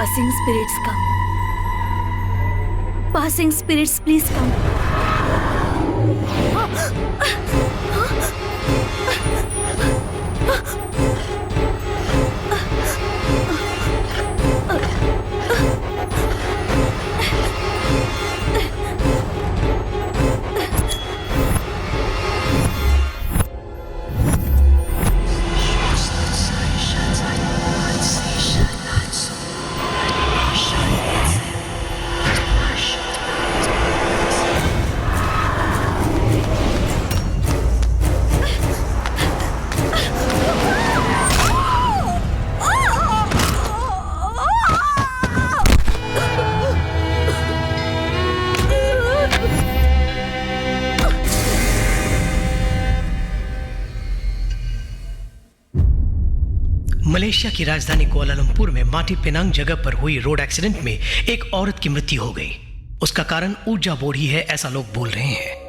Passing spirits come. Passing spirits, please come. Malaysia की राजधानी Kuala Lumpur में माटी पेनांग जगह पर हुई रोड एक्सीडेंट में एक औरत की मृत्यु हो गई। उसका कारण ऊर्जा बोर्ड ही है, ऐसा लोग बोल रहे हैं।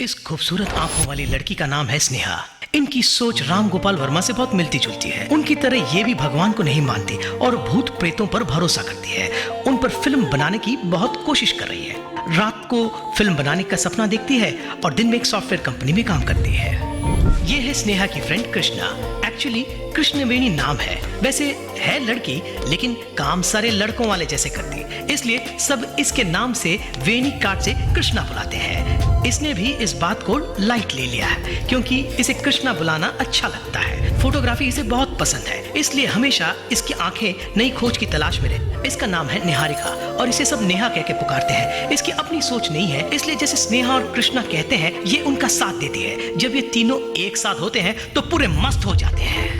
इस खूबसूरत आंखों वाली लड़की का नाम है स्नेहा। इनकी सोच राम गोपाल वर्मा से बहुत मिलती जुलती है। उनकी तरह ये भी भगवान को नहीं मानती और भूत प्रेतों पर भरोसा करती है। उन पर फिल्म बनाने की बहुत कोशिश कर रही है। रात को फिल्म बनाने का सपना देखती है और दिन में एक सॉफ्टवेयर कंपनी में काम करती है। ये है स्नेहा की फ्रेंड कृष्णा। एक्चुअली कृष्णवेणी नाम है। वैसे है लड़की, लेकिन काम सारे लड़कों वाले जैसे करती है, इसलिए सब इसके नाम से वेणी काट से कृष्णा बुलाते हैं। इसने भी इस बात को लाइट ले लिया है, क्योंकि इसे कृष्णा बुलाना अच्छा लगता है। फोटोग्राफी इसे बहुत पसंद है, इसलिए हमेशा इसकी आंखें नई खोज की तलाश में रहती। इसका नाम है निहारिका और इसे सब नेहा कह के पुकारते हैं। इसकी अपनी सोच नहीं है, इसलिए जैसे स्नेहा और कृष्णा कहते हैं, ये उनका साथ देती है। जब ये तीनों एक साथ होते हैं तो पूरे मस्त हो जाते हैं।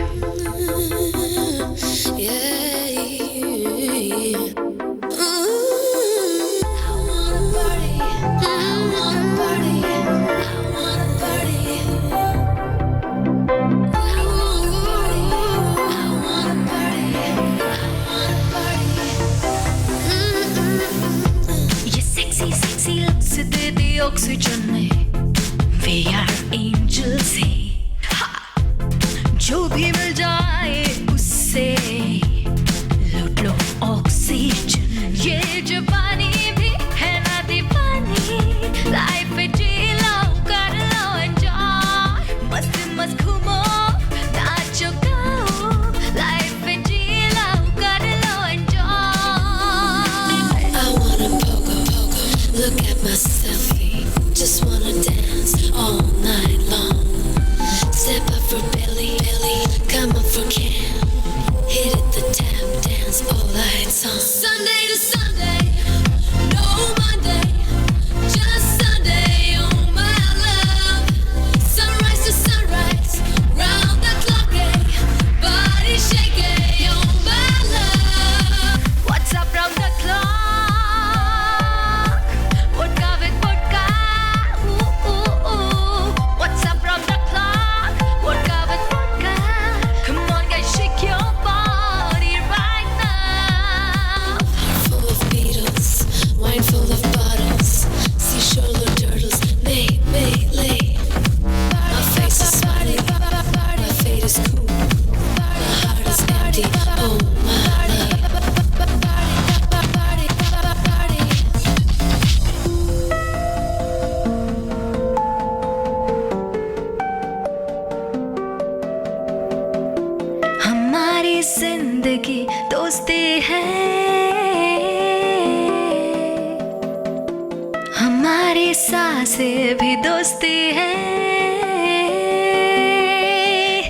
ऑक्सीजन में वे यार एंजल्स हैं। जो भी मिल जाए उससे लूट लो ऑक्सीजन। ये जवानी भी है ना दीवानी, लाइफ पे जी लो, कर लो एंजॉय। मस्त मस्त घूमो, नाचो गाओ, लाइफ पे जी लो, कर लो enjoy. I wanna pogo, look at myself. Just wanna dance all night long. Step up for Billy, come up for Ken. जिंदगी दोस्ती है, हमारी सांसें भी दोस्ती है,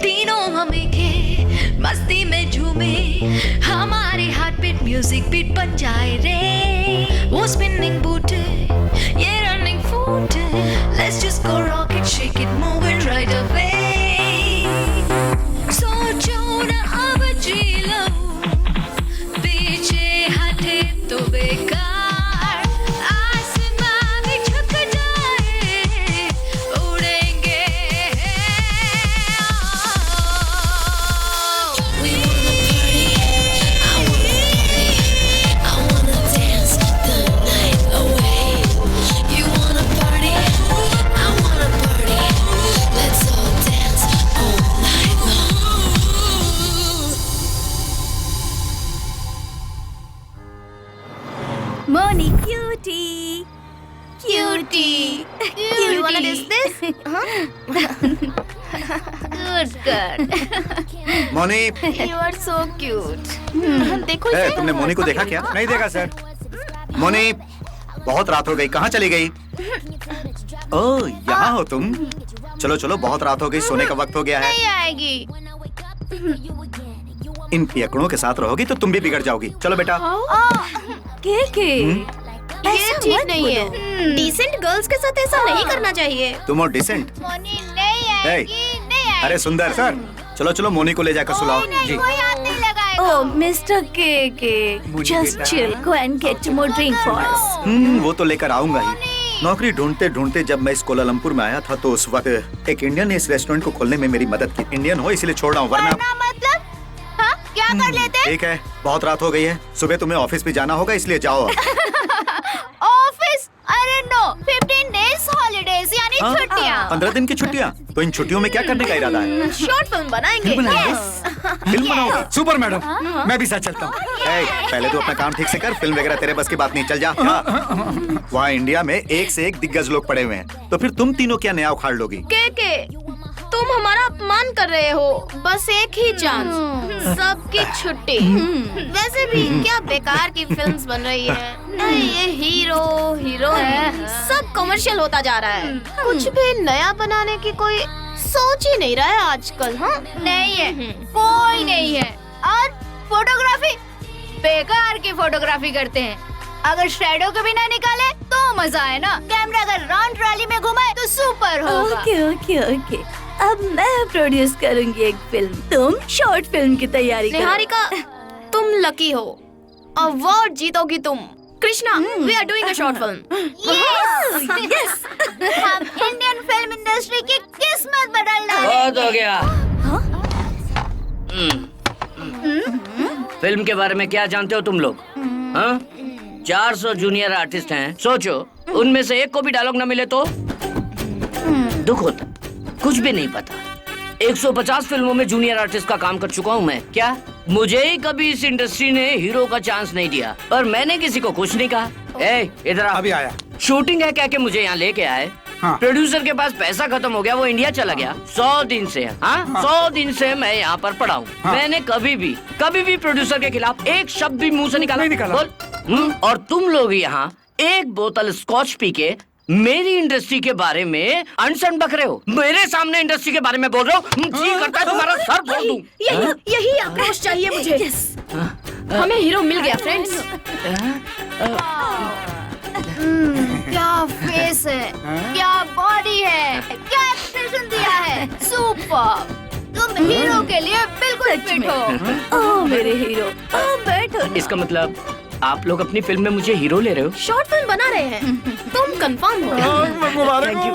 तीनों हमें के मस्ती में झूमे, हमारी हार्ट बीट म्यूजिक बीट बन जाए रे, वो स्पिनिंग बूट ये running foot, let's just go rock it, shake it, move it right away. सोचो ना अब जी लो, पीछे हटे तो बेकार, आसमां भी झुक जाए, उड़ेंगे। We wanna party, I wanna dance the night away. You wanna party, I wanna party. Let's all dance all night long. Moni cutie. Cutie. You wanna diss this? Good girl. Moni, You are so cute. देखो ए, इसे। तुमने मोनी को देखा क्या? नहीं देखा sir. Moni, बहुत रात हो गई, कहाँ चली गई? ओह, यहाँ हो तुम? चलो चलो, बहुत रात हो गई, सोने का वक्त हो गया है। नहीं आएगी। इन पियकड़ों के साथ रहोगी तो तुम भी बिगड़ जाओगी। चलो बेटा। के ये ठीक नहीं है। डिसेंट गर्ल्स के साथ ऐसा नहीं करना चाहिए। तुम और डिसेंट। मोनी नहीं आएगी, नहीं आएगी। अरे सुंदर सर, चलो चलो मोनी को ले जाकर सुलाओ। जी। कोई हाथ नहीं लगाएगा। Oh, Mr. के, just chill, go and get more drink for us. वो तो लेकर आऊंगा ही। नौकरी ढूंढते ढूंढते जब मैं इस कोलालमपुर में आया था तो उस वक्त एक इंडियन ने इस रेस्टोरेंट को खोलने में मेरी मदद की। इंडियन हो इसलिए छोड़ रहा हूँ, वरना मतलब? हाँ? क्या कर लेते? ठीक है, बहुत रात हो गई है, सुबह तुम्हें ऑफिस भी जाना होगा इसलिए जाओ। ऑफिस? अरे नो, 15 days holidays यानी छुट्टियाँ। 15 दिन की छुट्टियाँ? तो इन छुट्टियों में क्या करने का इरादा है? शॉर्ट फिल्म बनाएंगे। फिल्म बनाओगे? सुपर मैडम, मैं भी साथ चलता हूँ। पहले तो अपना काम ठीक से कर, फिल्म वगैरह तेरे बस की बात नहीं, चल जा। वहाँ इंडिया में एक से एक दिग्गज लोग पड़े हुए हैं, तो फिर तुम तीनों क्या नया उखाड़ लोगी? के तुम हमारा अपमान कर रहे हो। बस एक ही चांस, सबकी छुट्टी। वैसे भी क्या बेकार की फिल्म्स बन रही है। नहीं, ये हीरो हीरोइन सब कमर्शियल होता जा रहा है। कुछ भी नया बनाने की कोई सोच ही नहीं रहा है आजकल। हाँ, नहीं है, कोई नहीं है। और फोटोग्राफी, बेकार की फोटोग्राफी करते हैं। अगर शैडो को भी ना निकाले तो मजा है ना। कैमरा अगर राउंड ट्रॉली में घुमाए तो सुपर होगा। ओके। अब मैं प्रोड्यूस करूंगी एक फिल्म, तुम शॉर्ट फिल्म की तैयारी करो। निहारिका, तुम लकी हो, अवार्ड जीतोगी तुम। Krishna, we are doing a short film. Yes. हम इंडियन फिल्म इंडस्ट्री की किस्मत बदल डालेंगे। बहुत हो गया। फिल्म के बारे में क्या जानते हो तुम लोग? हाँ? 400 जूनियर आर्टिस्ट हैं, सोचो उनमें से एक को भी डायलॉग न मिले तो दुख होता। कुछ भी नहीं पता। 150 फिल्मों में जूनियर आर्टिस्ट का काम कर चुका हूँ मैं। क्या मुझे ही कभी इस इंडस्ट्री ने हीरो का चांस नहीं दिया, पर मैंने किसी को कुछ नहीं कहा। ए, इधर आ। अभी आया। शूटिंग है क्या कि मुझे यहाँ लेके आए? हाँ। प्रोड्यूसर के पास पैसा खत्म हो गया, वो इंडिया चला गया। 100 दिन से, हाँ? 100 दिन से मैं यहाँ पर पड़ा हूँ। हाँ। मैंने कभी भी प्रोड्यूसर के खिलाफ एक शब्द भी मुंह से निकाला नहीं निकाला। बोल। और तुम लोग यहाँ एक बोतल स्कॉच पी के मेरी इंडस्ट्री के बारे में अनसन बक रहे हो। मेरे सामने इंडस्ट्री के बारे में बोल रहे हो। जी करता है तुम्हारा सर फोड़ दूं। यही आक्रोश चाहिए मुझे। हमें हीरो मिल गया फ्रेंड्स। क्या फेस है, क्या बॉडी है, क्या एक्सप्रेशन दिया है, सुपर। तुम हीरो के लिए बिल्कुल फिट हो। ओह मेरे हीरो, बैठो ना। इसका मतलब आप लोग अपनी फिल्म में मुझे हीरो ले रहे हो? शॉर्ट फिल्म बना रहे हैं, तुम कंफर्म हो। Thank you.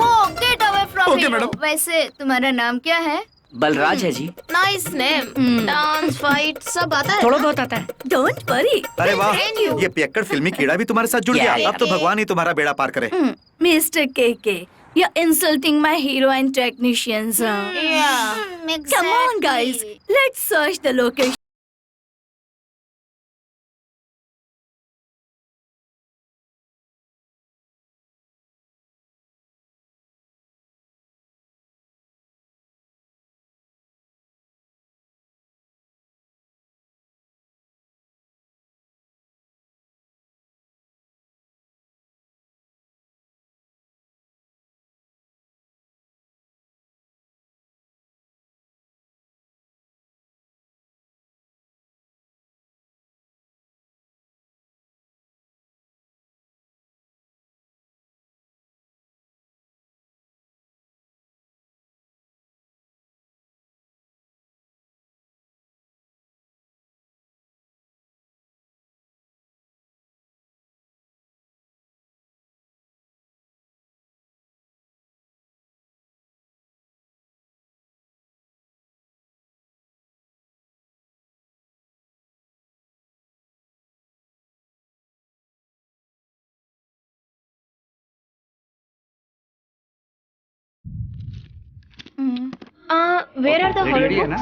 Oh, get away from Okay, hero. madam. वैसे तुम्हारा नाम क्या है? बलराज है ji. Nice name. Dance fight सब आता है। थोड़ा बहुत आता है। डोंट वरी अरे वाह, ये पियक्कड़ फिल्मी कीड़ा भी तुम्हारे साथ जुड़ क्या गया। है? अब तो भगवान ही तुम्हारा बेड़ा पार करे। मिस्टर के, you're insulting my hero and technicians. Come on guys, let's search the location. Where are the horror ready है ना?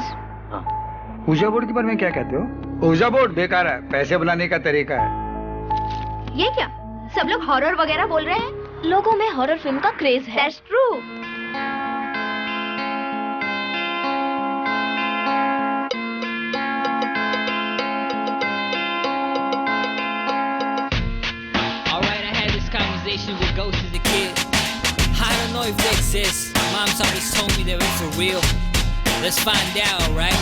ऊजा बोर्ड के बारे में क्या कहते हो? ऊजा बोर्ड बेकार है, पैसे बनाने का तरीका है। ये क्या सब लोग हॉरर वगैरह बोल रहे हैं? लोगों में हॉरर फिल्म का क्रेज है। That's true. Alright, I had this conversation with ghosts as a kid. I don't know if they exist. Mom's always told me they're for real. Let's find out, right?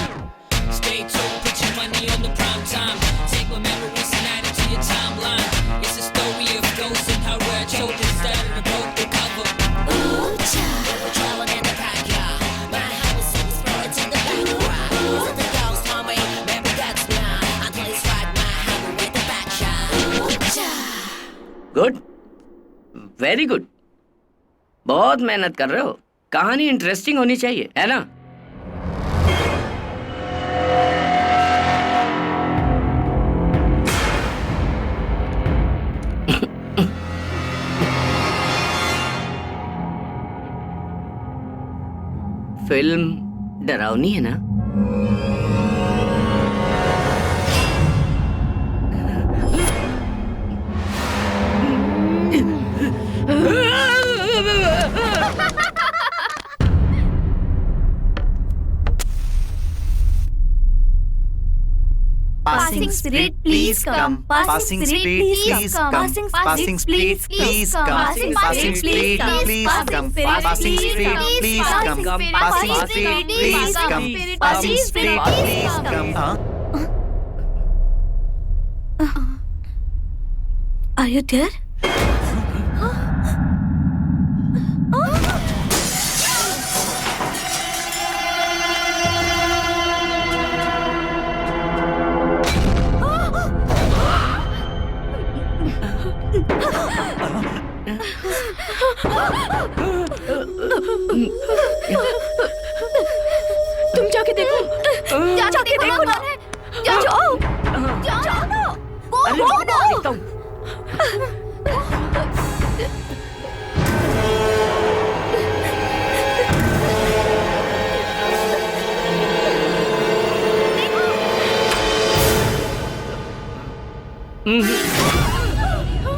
Stay tuned, put your money on the prime time. Take my memories and add it to your timeline. It's a story of ghosts and how rare children started and broke the cover. Ooh, child, we're traveling in the backyard. My house is spirits in the background. Is it the ghost, mommy? Maybe that's not. Until it's right, my hammer with the back shot. Ooh, child. Good, very good. बहुत मेहनत कर रहे हो। कहानी interesting होनी चाहिए, है ना? फिल्म डरावनी है ना? Passing spirit, please come. Passing spirit, please come. Passing spirit, please come. Passing spirit, please come. Passing spirit, please come. Passing spirit, please come. Passing spirit, please come. Are you there? तुम जाके देखो, जाके देखो ना, जाओ, जाओ ना, वो ना। देखता हूँ।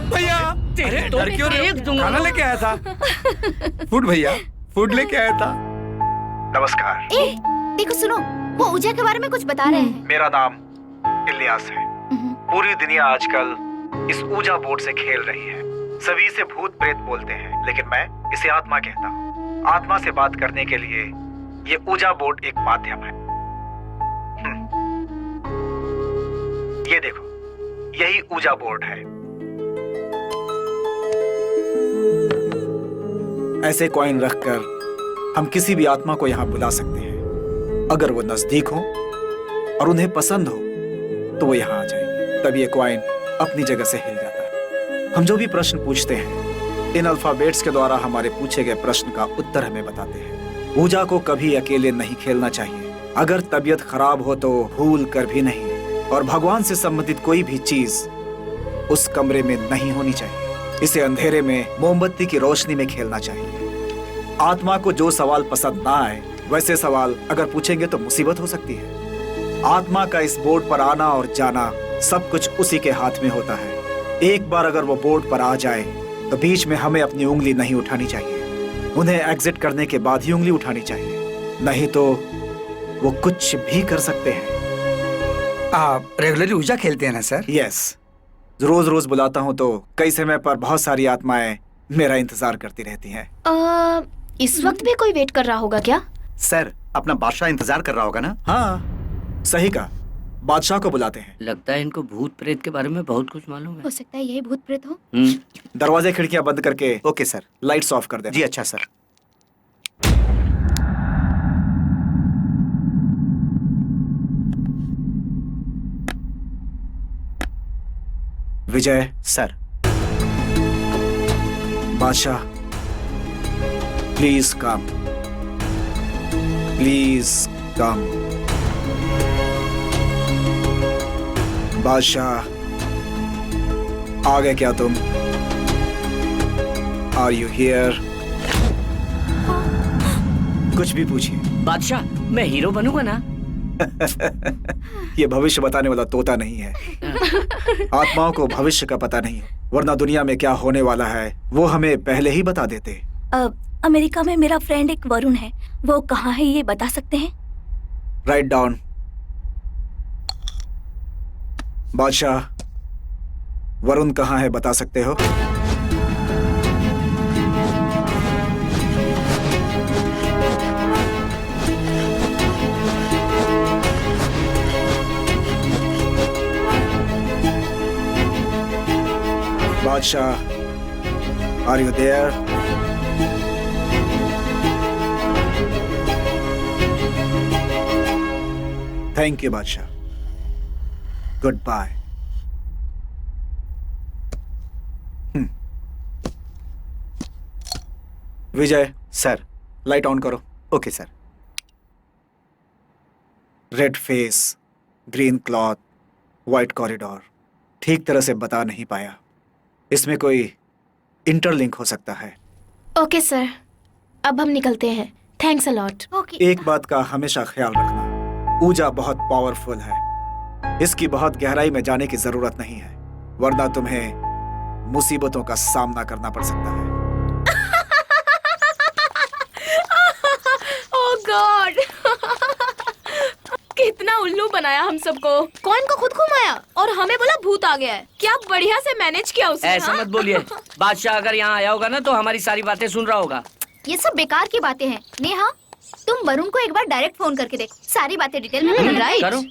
भैया, तेरे अरे तो डर क्यों रहे एक हो? दूंगा। खाना लेके आया था। फूड भैया, फूड लेके आया था। नमस्कार, ए, देखो सुनो, वो ऊजा के बारे में कुछ बता रहे हैं। मेरा नाम इलियास है। पूरी दुनिया आजकल इस ऊजा बोर्ड से खेल रही है। सभी इसे भूत प्रेत बोलते हैं, लेकिन मैं इसे आत्मा कहता हूँ। आत्मा से बात करने के लिए ये ऊजा बोर्ड एक माध्यम है। ये देखो, यही ऊजा बोर्ड है। ऐसे कॉइन रखकर हम किसी भी आत्मा को यहाँ बुला सकते हैं। अगर वो नजदीक हो और उन्हें पसंद हो तो वो यहाँ आ जाएंगे। तब ये कॉइन अपनी जगह से हिल जाता है। हम जो भी प्रश्न पूछते हैं, इन अल्फाबेट्स के द्वारा हमारे पूछे गए प्रश्न का उत्तर हमें बताते हैं। ऊजा को कभी अकेले नहीं खेलना चाहिए। अगर तबीयत खराब हो तो भूल कर भी नहीं, और भगवान से संबंधित कोई भी चीज उस कमरे में नहीं होनी चाहिए। इसे अंधेरे में मोमबत्ती की रोशनी में खेलना चाहिए। आत्मा को जो सवाल पसंद ना आए, वैसे सवाल अगर पूछेंगे तो मुसीबत हो सकती है। आत्मा का इस बोर्ड पर आना और जाना सब कुछ उसी के हाथ में होता है। एक बार अगर वो बोर्ड पर आ जाए तो बीच में हमें अपनी उंगली नहीं उठानी चाहिए। उन्हें एग्जिट करने के बाद ही उंगली उठानी चाहिए, नहीं तो वो कुछ भी कर सकते हैं। आप रेगुलरली ऊजा खेलते हैं ना सर? यस, रोज रोज बुलाता हूँ तो कई समय पर बहुत सारी आत्माएं मेरा इंतजार करती रहती हैं। इस वक्त भी कोई वेट कर रहा होगा क्या? सर, अपना बादशाह इंतजार कर रहा होगा ना? हाँ, सही कहा, बादशाह को बुलाते हैं। लगता है इनको भूत प्रेत के बारे में बहुत कुछ मालूम है। हो सकता है यही भूत प्रेत हो। दरवाजे खिड़कियां बंद करके। ओके सर, लाइट्स ऑफ कर दें। जी अच्छा sir. Vijay sir, Badshah please come, please come. Badshah, आ गए क्या तुम? Are you here? कुछ भी पूछिए। बादशाह, मैं हीरो बनूंगा ना? ये भविष्य बताने वाला तोता नहीं है। आत्माओं को भविष्य का पता नहीं है, वरना दुनिया में क्या होने वाला है वो हमें पहले ही बता देते। अमेरिका में मेरा फ्रेंड एक वरुण है, वो कहाँ है ये बता सकते हैं? Write down. बादशाह, वरुण कहाँ है बता सकते हो? Badshah, are you there? Thank you Badshah, good bye. Vijay sir, light on करो। Okay sir. Red face, green cloth, white corridor, ठीक तरह से बता नहीं पाया। इसमें कोई इंटरलिंक हो सकता है। ओके सर, अब हम निकलते हैं। Thanks a lot. एक बात का हमेशा ख्याल रखना, ऊजा बहुत पावरफुल है। इसकी बहुत गहराई में जाने की जरूरत नहीं है, वरना तुम्हें मुसीबतों का सामना करना पड़ सकता है। ओह गॉड, कितना उल्लू बनाया हम सबको। कौन को खुद घुमाया और हमें बोला भूत आ गया है। क्या बढ़िया से मैनेज किया उसने। ऐसा मत बोलिए। बादशाह अगर यहाँ आया होगा ना तो हमारी सारी बातें सुन रहा होगा। ये सब बेकार की बातें हैं। नेहा, तुम वरुण को एक बार डायरेक्ट फोन करके देख, सारी बातें डिटेल में बता। राइट करो।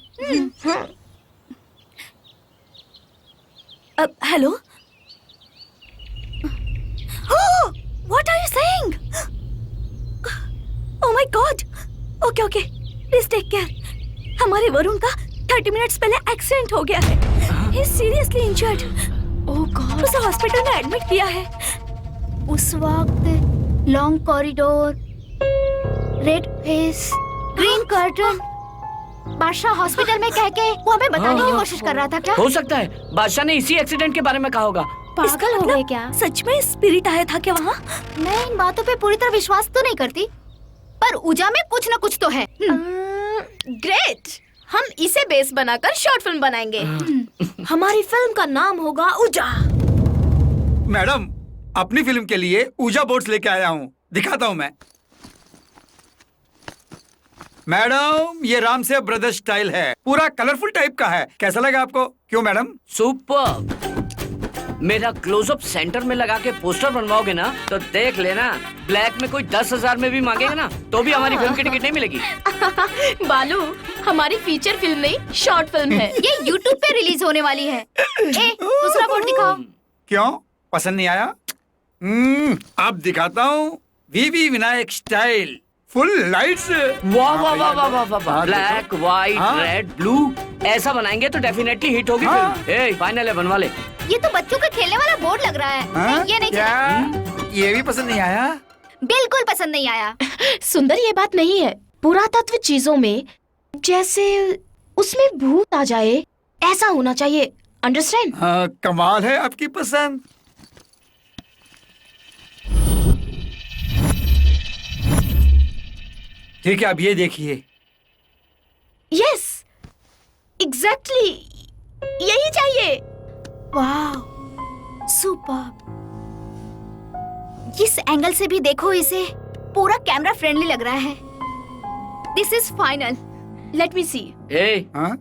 Hello, what are you saying? Oh my god. Okay okay, please take care. हमारे वरुण का 30 मिनट्स पहले एक्सीडेंट हो गया है। He is seriously injured. Oh God, उसे हॉस्पिटल में एडमिट किया है। उस वक्त long corridor, red face, green curtain, बादशाह हॉस्पिटल में कह के वो हमें बताने की कोशिश कर रहा था क्या? हो सकता है बादशाह ने इसी एक्सीडेंट के बारे में कहा होगा। पागल हो गए क्या? सच में स्पिरिट आया था क्या वहाँ? मैं इन बातों पे पूरी तरह विश्वास तो नहीं करती, पर ऊजा में कुछ न कुछ तो है। ग्रेट, हम इसे बेस बनाकर शॉर्ट फिल्म बनाएंगे। हमारी फिल्म का नाम होगा ऊजा। मैडम, अपनी फिल्म के लिए ऊजा बोर्ड्स लेके आया हूँ, दिखाता हूँ मैं। मैडम, ये राम से ब्रदर्स स्टाइल है, पूरा कलरफुल टाइप का है। कैसा लगा आपको? क्यों मैडम? सुपर। मेरा क्लोजअप सेंटर में लगा के पोस्टर बनवाओगे ना तो देख लेना, ब्लैक में कोई 10,000 में भी मांगेगा ना तो भी हमारी फिल्म की टिकट नहीं मिलेगी। बालू, हमारी फीचर फिल्म नहीं शॉर्ट फिल्म है। ये YouTube पे रिलीज होने वाली है। दूसरा बोर्ड दिखाओ। क्यों, पसंद नहीं आया? अब दिखाता हूँ वीवी विनायक स्टाइल, फुल लाइट्स। वाह वाह वाह वाह वाह वाह, ब्लैक व्हाइट रेड ब्लू, ऐसा बनाएंगे तो डेफिनेटली हिट होगी फिल्म। फाइनल है, बनवा ले। ये तो बच्चों का खेलने वाला बोर्ड लग रहा है। ये नहीं क्या? ये भी पसंद नहीं आया? बिल्कुल पसंद नहीं आया। सुंदर, ये बात नहीं है। पुरातत्व चीजों में जैसे उसमें भूत आ जाए, ऐसा होना चाहिए। अंडरस्टैंड? हाँ, कमाल है आपकी पसंद। ठीक है, अब ये देखिए। यस, एग्जैक्टली, यही चाहिए। वाह, सुपर। इस एंगल से भी देखो इसे, पूरा कैमरा फ्रेंडली लग रहा है। This is final. Let me see.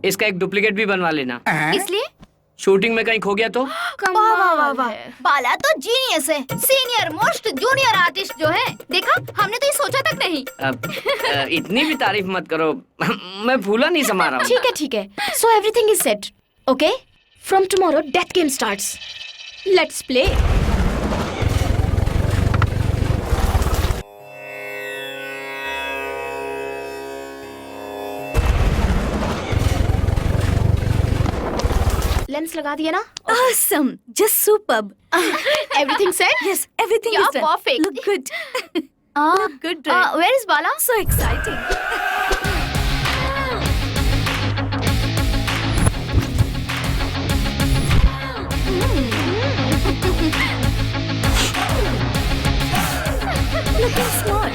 इसका एक डुप्लीकेट भी बनवा लेना। इसलिए शूटिंग में कहीं खो गया तो? वाह वाह वाह वाह, बाला तो जीनियस है। सीनियर मोस्ट जूनियर आर्टिस्ट जो है, देखा, हमने तो ये सोचा तक नहीं। अब इतनी भी तारीफ मत करो, मैं फूला नहीं समा रहा हूँ। ठीक है ठीक है, so everything is set. Okay, from tomorrow death game starts. Let's play. Lens लगा दिया ना? Awesome, just superb. Everything set? Yes, everything Yeah, is done. perfect. Look good. Look good, right? Where is Bala? So exciting. Looking smart.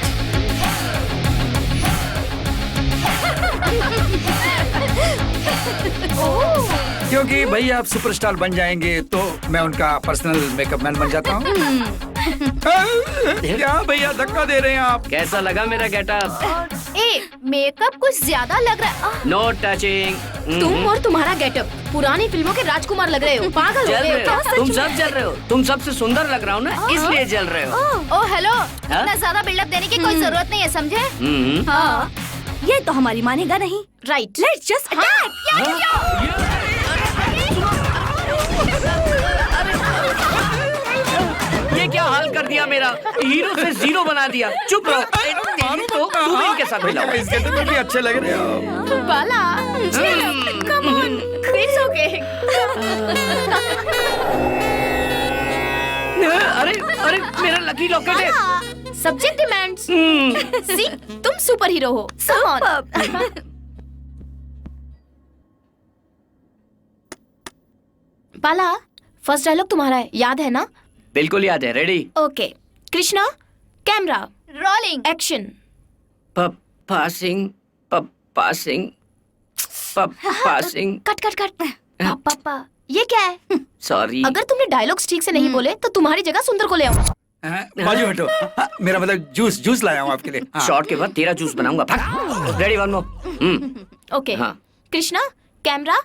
क्योंकि भैया आप superstar बन जाएंगे तो मैं उनका पर्सनल मेकअप मैन बन जाता हूँ। क्या भैया धक्का दे रहे हैं आप? कैसा लगा मेरा गेटअप? मेकअप कुछ ज्यादा लग रहा है। No touching. तुम और तुम्हारा गेटअप पुरानी फिल्मों के राजकुमार लग रहे हो। पागल हो जल गए हो रहे क्या हो, सच तुम में? सब जल रहे हो। तुम सबसे सुंदर लग रहा हूँ ना, इसलिए जल रहे हो। ओ हेलो, इतना ज्यादा बिल्डअप देने की कोई जरूरत नहीं है, समझे? हाँ, ये तो हमारी मानेगा नहीं। राइट। Let's just attack. ये क्या हाल कर दिया मेरा? हीरो से जीरो बना दिया। चुप रहो। तेरी तो तू भी इनके साथ मिला। इस गेटअप में भी अच्छे लग रहे हो। बाला, come on, it's okay. अरे अरे मेरा लकी लॉकेट है। Subject demands. See, तुम सुपर हीरो हो। Come on. Bala, first dialogue तुम्हारा है, याद है ना? बिल्कुल याद है। Ready? Okay. Krishna, camera, rolling, action. Passing cut cut cut. पापा, ये क्या है? सॉरी। अगर तुमने डायलॉग्स ठीक से नहीं बोले तो तुम्हारी जगह सुंदर को ले आऊं। बाजू हटो। हाँ, मेरा मतलब जूस लाया हूँ आपके लिए। हाँ। शॉट के बाद तेरा जूस बनाऊंगा। रेडी? One more. ओके। हाँ। Krishna, camera,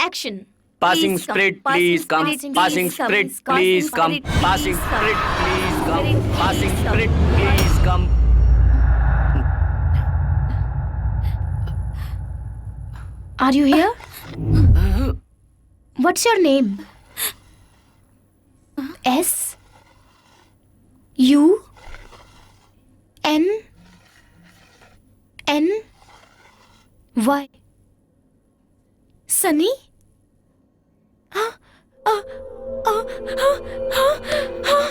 action. Passing spirit, please come. Passing spirit, please come. Passing spirit, please come. Passing spirit, please come. Are you here? What's your name? S U N N Y. Sunny?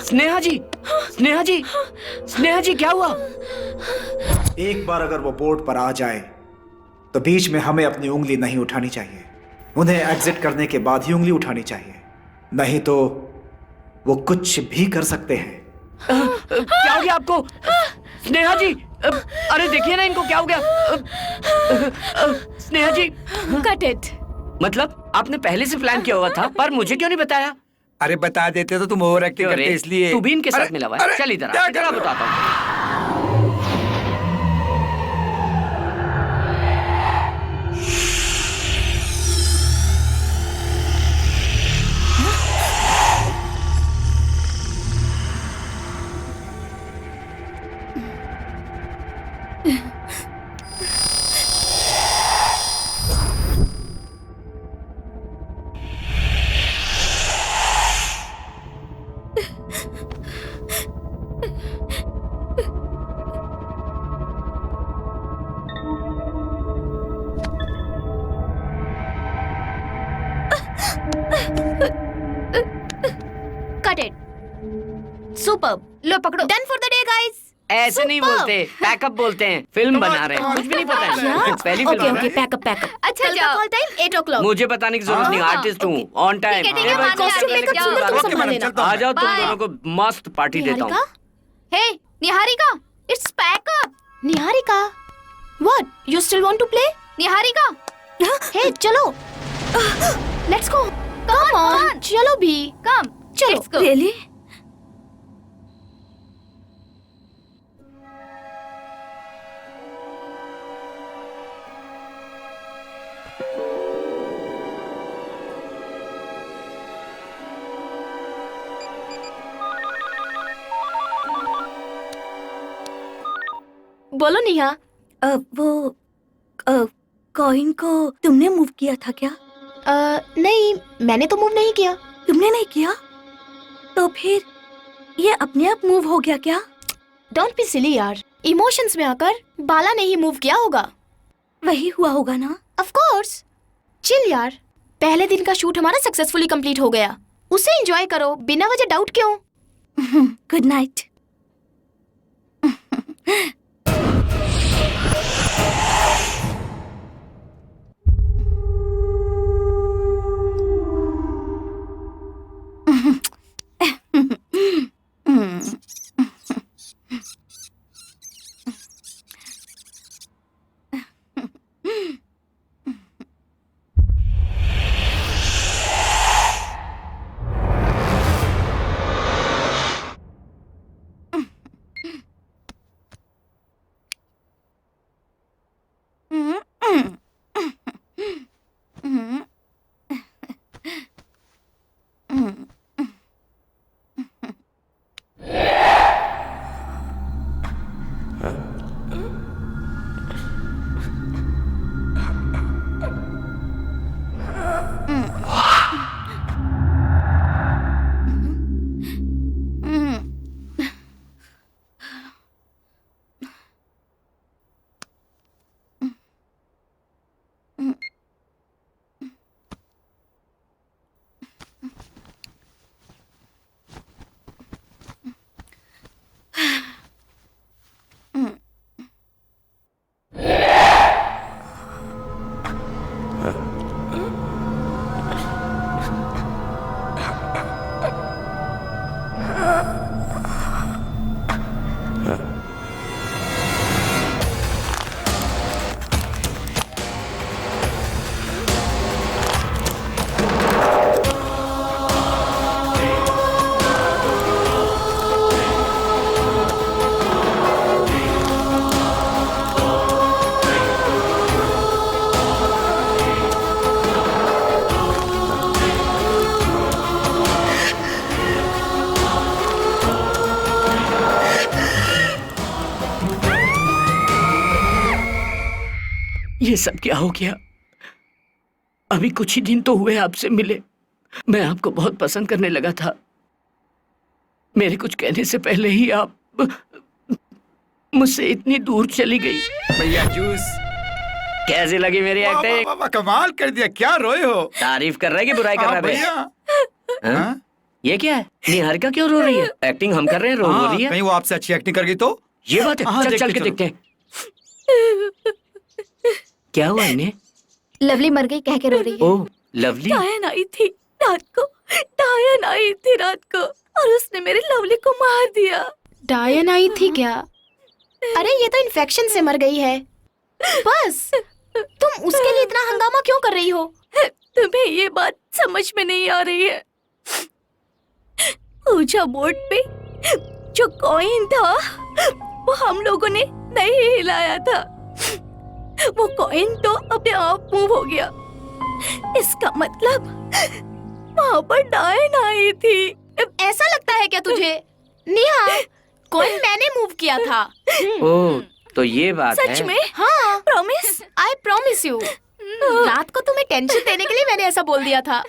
Sneha ji, Sneha ji, Sneha ji, क्या हुआ? एक बार अगर वो board पर आ जाए तो बीच में हमें अपनी उंगली नहीं उठानी चाहिए। उन्हें एग्जिट करने के बाद ही उंगली उठानी चाहिए, नहीं तो वो कुछ भी कर सकते हैं। क्या हो गया आपको? स्नेहा जी, अरे देखिए ना इनको, क्या हो गया? स्नेहा जी, Cut it. मतलब आपने पहले से प्लान किया हुआ था, पर मुझे क्यों नहीं बताया? अरे बता देते तो तुम ओवर एक्टिंग क्यों रे? करते इसलिए। तू भी इनके साथ अरे, मिला हुआ है। अरे, चल इधर क्या आ, कर इधर आ, रहे हो? बताता हूँ। Cut it. Superb. लो पकड़ो। Done for the day, guys. ऐसे नहीं Superb. बोलते, पैकअप बोलते हैं। फिल्म बना रहे हैं, कुछ भी नहीं पता है। पहली फिल्म Okay, बना रहे okay, pack up. अच्छा कल का जाओ। call time 8 o'clock. हैं। मुझे बताने की जरूरत नहीं, आर्टिस्ट हूँ, ऑन टाइम। ठीक है, मान Costume लिया, makeup जाओ। सुंदर तुम ओके संभाल मैडम, लेना। चलता हूँ आ मैं। जाओ, तुम Bye. दोनों को मस्त पार्टी देता निहारिका? हूँ। Hey Niharika, it's pack up. Niharika? What? You still want to play? Niharika, Hey, चलो. Let's go. Come on. चलो भी. कम, चलो. Let's go. Really? बोलो निहा। वो कॉइन को तुमने मूव किया था क्या? नहीं, मैंने तो मूव नहीं किया। तुमने नहीं किया? तो फिर ये अपने आप मूव हो गया क्या? डोंट बी सिली यार। इमोशंस में आकर बाला ने ही मूव किया होगा। वही हुआ होगा ना? Of course. चिल यार, पहले दिन का शूट हमारा सक्सेसफुली कंप्लीट हो गया। उसे एंजॉय करो, बिना वजह डाउट क्यों? Good night. ये सब क्या हो गया? अभी कुछ ही दिन तो हुए आपसे मिले, मैं आपको बहुत पसंद करने लगा था। मेरे कुछ कहने से पहले ही आप मुझसे इतनी दूर चली गई। भैया जूस कैसी लगी मेरी वाह, एक्टिंग? वाह, वाह, कमाल कर दिया। क्या रोए हो? तारीफ कर रहा है कि बुराई कर रहा है बे? भैया हाँ? ये क्या है? निहारिका क्यों रो रही है? एक्टिंग हम कर रहे हैं, रो हाँ, रही है। कहीं वो आपसे अच्छी एक्टिंग कर गई तो? ये बात है। हाँ, चल देखते चल के चलो। देखते हैं। क्या हुआ इन्हें? लवली मर गई कह के रो रही है। ओह लवली। डायन आई थी रात को, डायन आई थी रात को और उसने मेरे लवली को मार दिया। डायन आई थी क्या? अरे ये तो इन्फेक्शन से मर गई है। बस तुम उसके लिए इतना हंगामा क्यों कर रही हो? तुम्हें ये बात समझ में नहीं आ रही है। ऊंचा बोर्ड पे जो कॉइन था वो हम लोगों ने नहीं हिलाया था। वो कॉइन तो अपने आप मूव हो गया। इसका मतलब वहाँ पर डायन आई थी। ऐसा लगता है क्या तुझे? नेहा, कॉइन मैंने मूव किया था। ओह तो ये बात है। सच में? हाँ, प्रॉमिस? I promise you. रात को तुम्हें टेंशन देने के लिए मैंने ऐसा बोल दिया था।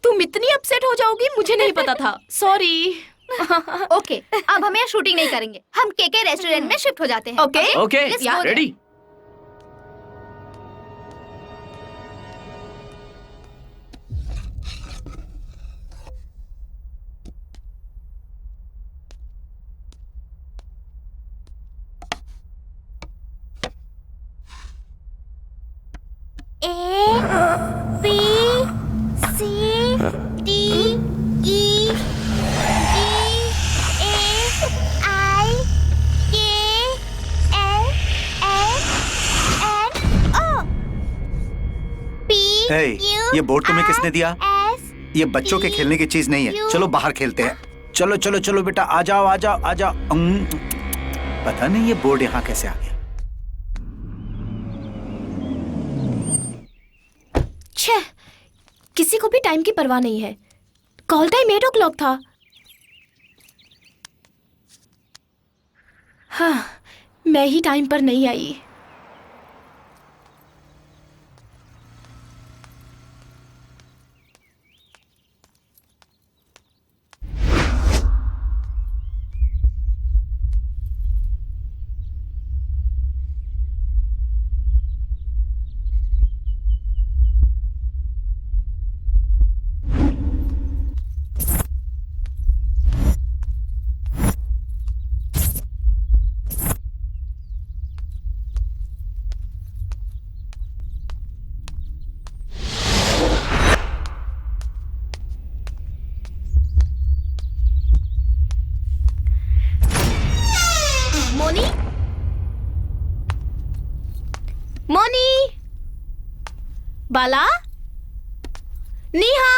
तुम इतनी अपसेट हो जाओगी मुझे नहीं पता था। सॉरी। ओके, अब हम यहाँ शूटिंग नहीं करेंगे, हम केके रेस्टोरेंट में शिफ्ट हो जाते हैं। Okay? Okay Let's go there. Ready. ये बोर्ड तुम्हें किसने दिया? ये बच्चों के खेलने की चीज नहीं है। चलो बाहर खेलते हैं। चलो चलो चलो बेटा, आ जाओ आ जाओ आ जाओ। पता नहीं ये बोर्ड यहाँ कैसे आ गया। छह, किसी को भी टाइम की परवाह नहीं है। कॉल टाइम 8 o'clock था। हाँ, मैं ही टाइम पर नहीं आई। मोनी, मोनी, बाला, नेहा।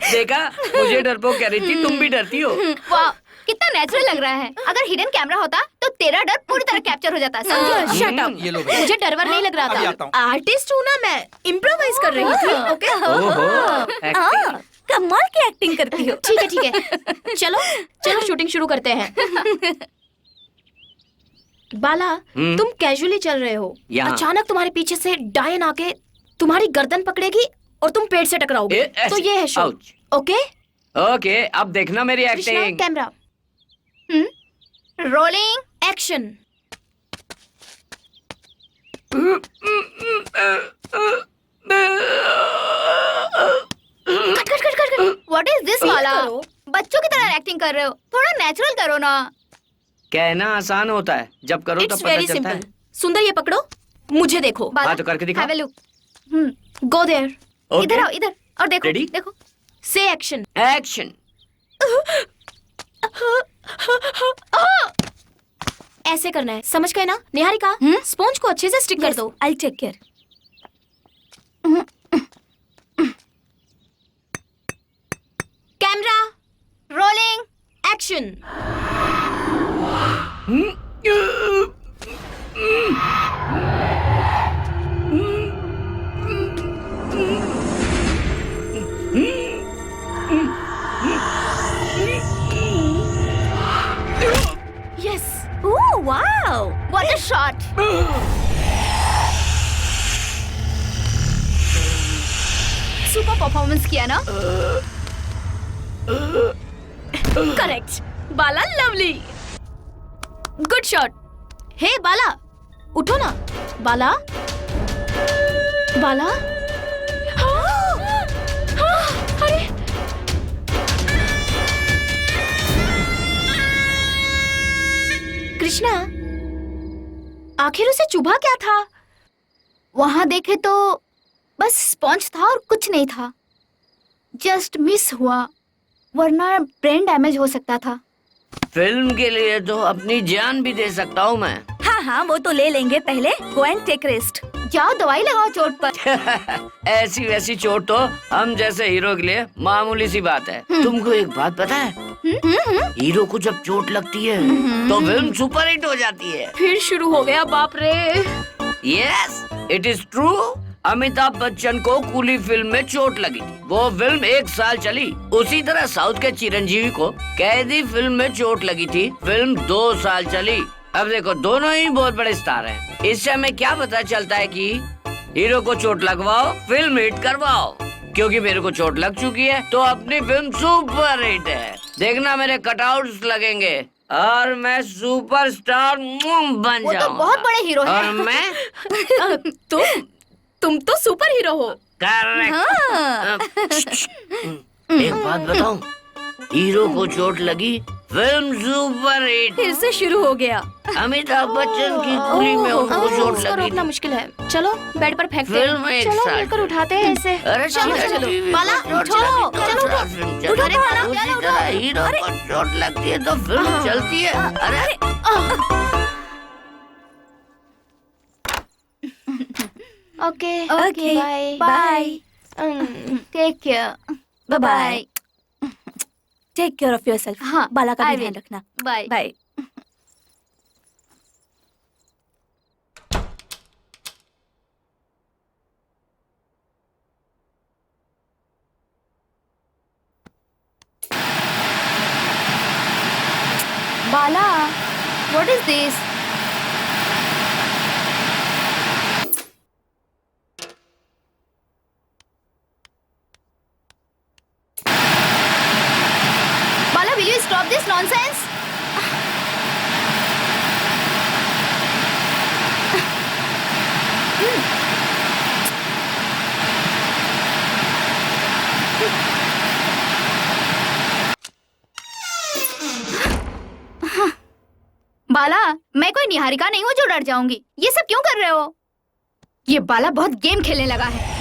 देखा, मुझे डरपोक कह रही थी, तुम भी डरती हो। वाह, कितना नेचुरल लग रहा है। अगर हिडन कैमरा होता तो तेरा डर पूरी तरह कैप्चर हो जाता। समझी? Shut up. ये लो मुझे डरवर नहीं लग अभी रहा आता था। हूँ। आर्टिस्ट हूँ ना मैं, इम्प्रोवाइज कर रही थी। ओके? ओहो acting। कमाल की एक्टिंग करती हो। ठीक है ठीक है। चलो चलो शूटिंग शुरू करते हैं। बाला, तुम कैजुअली चल रहे हो, यहाँ। अचानक तुम्हारे पीछे से डायन आके तुम्हारी गर्दन पकड़ेगी और तुम पेड़ से टकराओगे। तो ये है शो। आउच। ओके ओके, अब देखना मेरी acting. Camera rolling action. Cut cut cut cut cut. What is this वाला? करो। बच्चों की तरह एक्टिंग कर रहे हो, थोड़ा नेचुरल करो ना। कहना आसान होता है, जब करो तब इट्स पता वेरी चलता है। सिंपल। सुंदर ये पकड़ो, मुझे देखो। बाला, हाँ, तो करके दिखाओ। have a look। Go there. Okay. इधर आओ, इधर और देखो। Ready? देखो से एक्शन। एक्शन। ऐसे करना है, समझ गए ना? निहारिका, स्पॉन्ज को अच्छे से स्टिक कर दो। I take care. Camera rolling action. Yes. Oh wow, what a shot. Super performance किया ना। Correct Bala, lovely, good shot. Hey Bala, उठो ना। बाला, बाला, अरे कृष्णा, आखिर उसे चुभा क्या था? वहां देखे तो बस स्पॉन्ज था और कुछ नहीं था। जस्ट मिस हुआ, वरना ब्रेन डैमेज हो सकता था। फिल्म के लिए तो अपनी जान भी दे सकता हूँ मैं। हाँ हाँ वो तो ले लेंगे, पहले गो एंड टेक रेस्ट। जाओ दवाई लगाओ चोट पर। ऐसी वैसी चोट तो हम जैसे हीरो के लिए मामूली सी बात है। तुमको एक बात पता है? हीरो को जब चोट लगती है तो फिल्म सुपर हिट हो जाती है। फिर शुरू हो गया, बाप रे। Yes, it is true. Amitabh Bachchan को कूली फिल्म में चोट लगी थी, वो फिल्म 1 साल चली। उसी तरह साउथ के चिरंजीवी को कैदी फिल्म में चोट लगी थी, फिल्म 2 साल चली। अब देखो, दोनों ही बहुत बड़े स्टार हैं। इससे हमें क्या पता चलता है कि हीरो को चोट लगवाओ, फिल्म हिट करवाओ। क्योंकि मेरे को चोट लग चुकी है तो अपनी फिल्म सुपर हिट है। देखना मेरे कटआउट्स लगेंगे और मैं सुपरस्टार बन वो तो जाऊंगा। बहुत बड़े हीरो हैं। और मैं तुम तो सुपर हीरो हो। करेक्ट। एक बात बताऊं, हीरो को चोट लगी, फिल्म सुपर हिट। फिर से शुरू हो गया। अमिताभ बच्चन की कूली में उनको चोट उसको लगी रोकना थी। मुश्किल है। चलो बेड पर फेंकते हैं। फिल्म एक चलो साल मिलकर उठाते हैं इसे। अरे चलो चिरंजीवी चलो को बाला, चोट उठो, लगी तो चलो उठो। फिल्म चलती उठो, है। बाला, उसी तरह हीरो को चोट लगती है तो फिल्म चलती है। अरे okay Okay, bye bye. Take care. Bye bye. Take care of yourself. हाँ, बाला का I भी will. ध्यान रखना। Bye. Bye. Bala, what is this? Bala, will you stop this nonsense? Bala, मैं कोई निहारिका नहीं हूँ जो डर जाऊंगी। ये सब क्यों कर रहे हो? ये बाला बहुत गेम खेलने लगा है।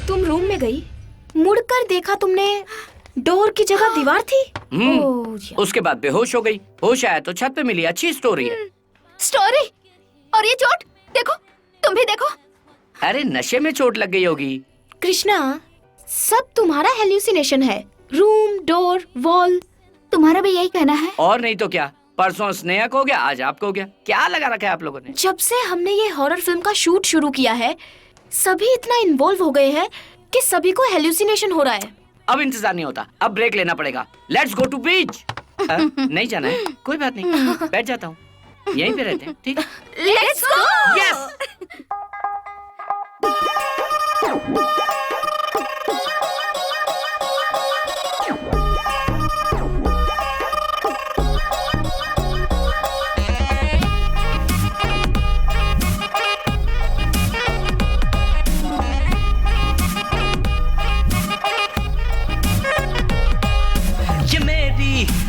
तुम रूम में गई, मुड़कर देखा तुमने डोर की जगह दीवार थी। ओह, उसके बाद बेहोश हो गई। होश आया तो छत पे मिली। अच्छी स्टोरी है। स्टोरी? और ये चोट देखो, तुम भी देखो। अरे नशे में चोट लग गई होगी। कृष्णा, सब तुम्हारा हेल्यूसिनेशन है। Room, door, wall. तुम्हारा भी यही कहना है? और नहीं तो क्या। परसों स्नेहा को हो गया, आज आपको हो गया। क्या लगा रखा है आप लोगों ने? जब से हमने ये हॉरर फिल्म का शूट शुरू किया है, सभी इतना इन्वॉल्व हो गए हैं कि सभी को हेल्यूसिनेशन हो रहा है। अब इंतजार नहीं होता, अब ब्रेक लेना पड़ेगा। लेट्स गो टू बीच। नहीं जाना है? कोई बात नहीं, बैठ जाता हूँ। यहीं पे रहते हैं, ठीक? Let's go. यस।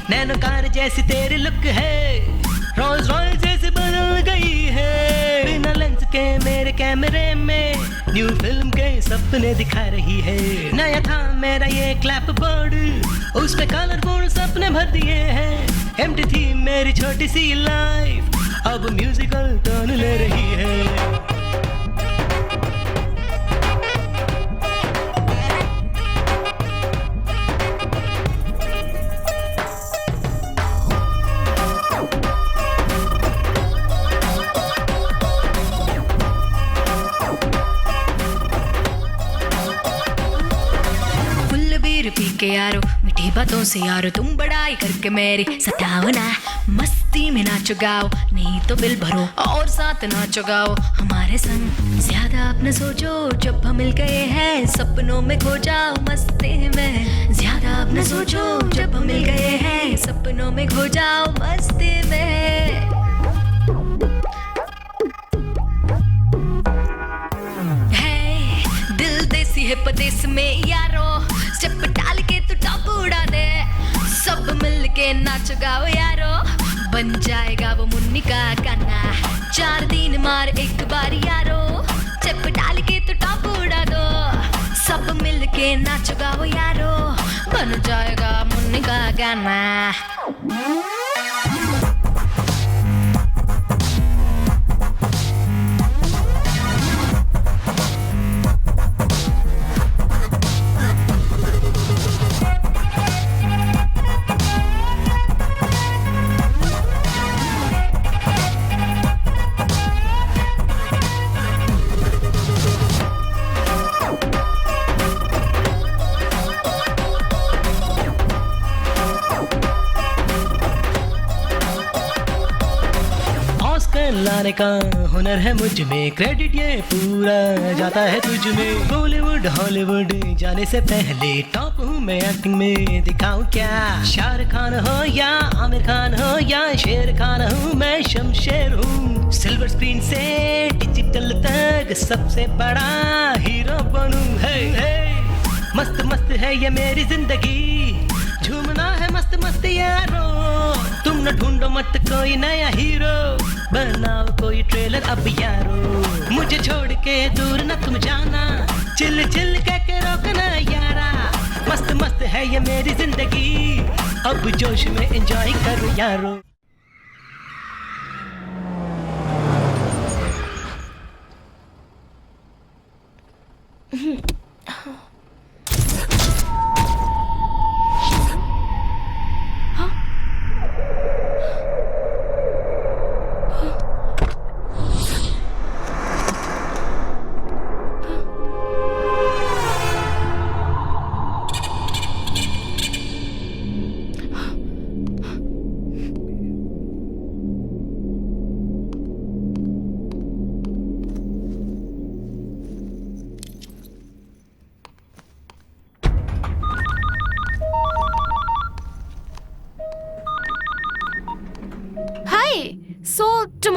नैनोकार जैसी तेरी लुक है, रोल्स रॉयस जैसे बदल गई है। बिना लेंस के मेरे कैमरे में न्यू फिल्म के सपने दिखा रही है। नया था मेरा ये क्लैप बोर्ड, उस पे कलरफुल सपने भर दिए हैं। एम्प्टी थी मेरी छोटी सी लाइफ, अब म्यूजिकल टर्न ले रही है। पी के यारो, मीठी बातों से यारो, तुम बड़ाई करके मेरी सताओ ना। मस्ती में नाचो गाओ, नहीं तो बिल भरो और साथ नाचो गाओ हमारे संग। ज्यादा अपने सोचो, जब हम मिल गए हैं सपनों में खो जाओ मस्ती में। ज्यादा अपने सोचो, जब हम मिल गए हैं सपनों में खो जाओ मस्ती में। है दिल देसी है परदेस में यारो, स्टेप डाल के तू टॉप उड़ा दे। सब मिल के नाच गाओ यारो, बन जाएगा वो मुन्नी का गाना। 4 दिन मार एक बार यारो, स्टेप डाल के तू टॉप उड़ा दो। सब मिल के नाच गाओ यारो, बन जाएगा मुन्नी का गाना। लाने का हुनर है मुझ में, क्रेडिट ये पूरा जाता है तुझ में। बॉलीवुड हॉलीवुड जाने से पहले टॉप हूँ मैं एक्टिंग में, दिखाऊं क्या? शाहरुख खान हो या आमिर खान हो या शेर खान हूँ मैं, शमशेर हूँ। सिल्वर स्क्रीन से डिजिटल तक सबसे बड़ा हीरो बनूं। मस्त मस्त है ये मेरी जिंदगी, झूमना है मस्त मस्त यारो। तुम न ढूंढो मत कोई नया हीरो, बनाओ कोई ट्रेलर अब यारो। मुझे छोड़ के दूर न तुम जाना, चिल चिल के रोकना यारा। मस्त मस्त है ये मेरी जिंदगी, अब जोश में एंजॉय करो यारो।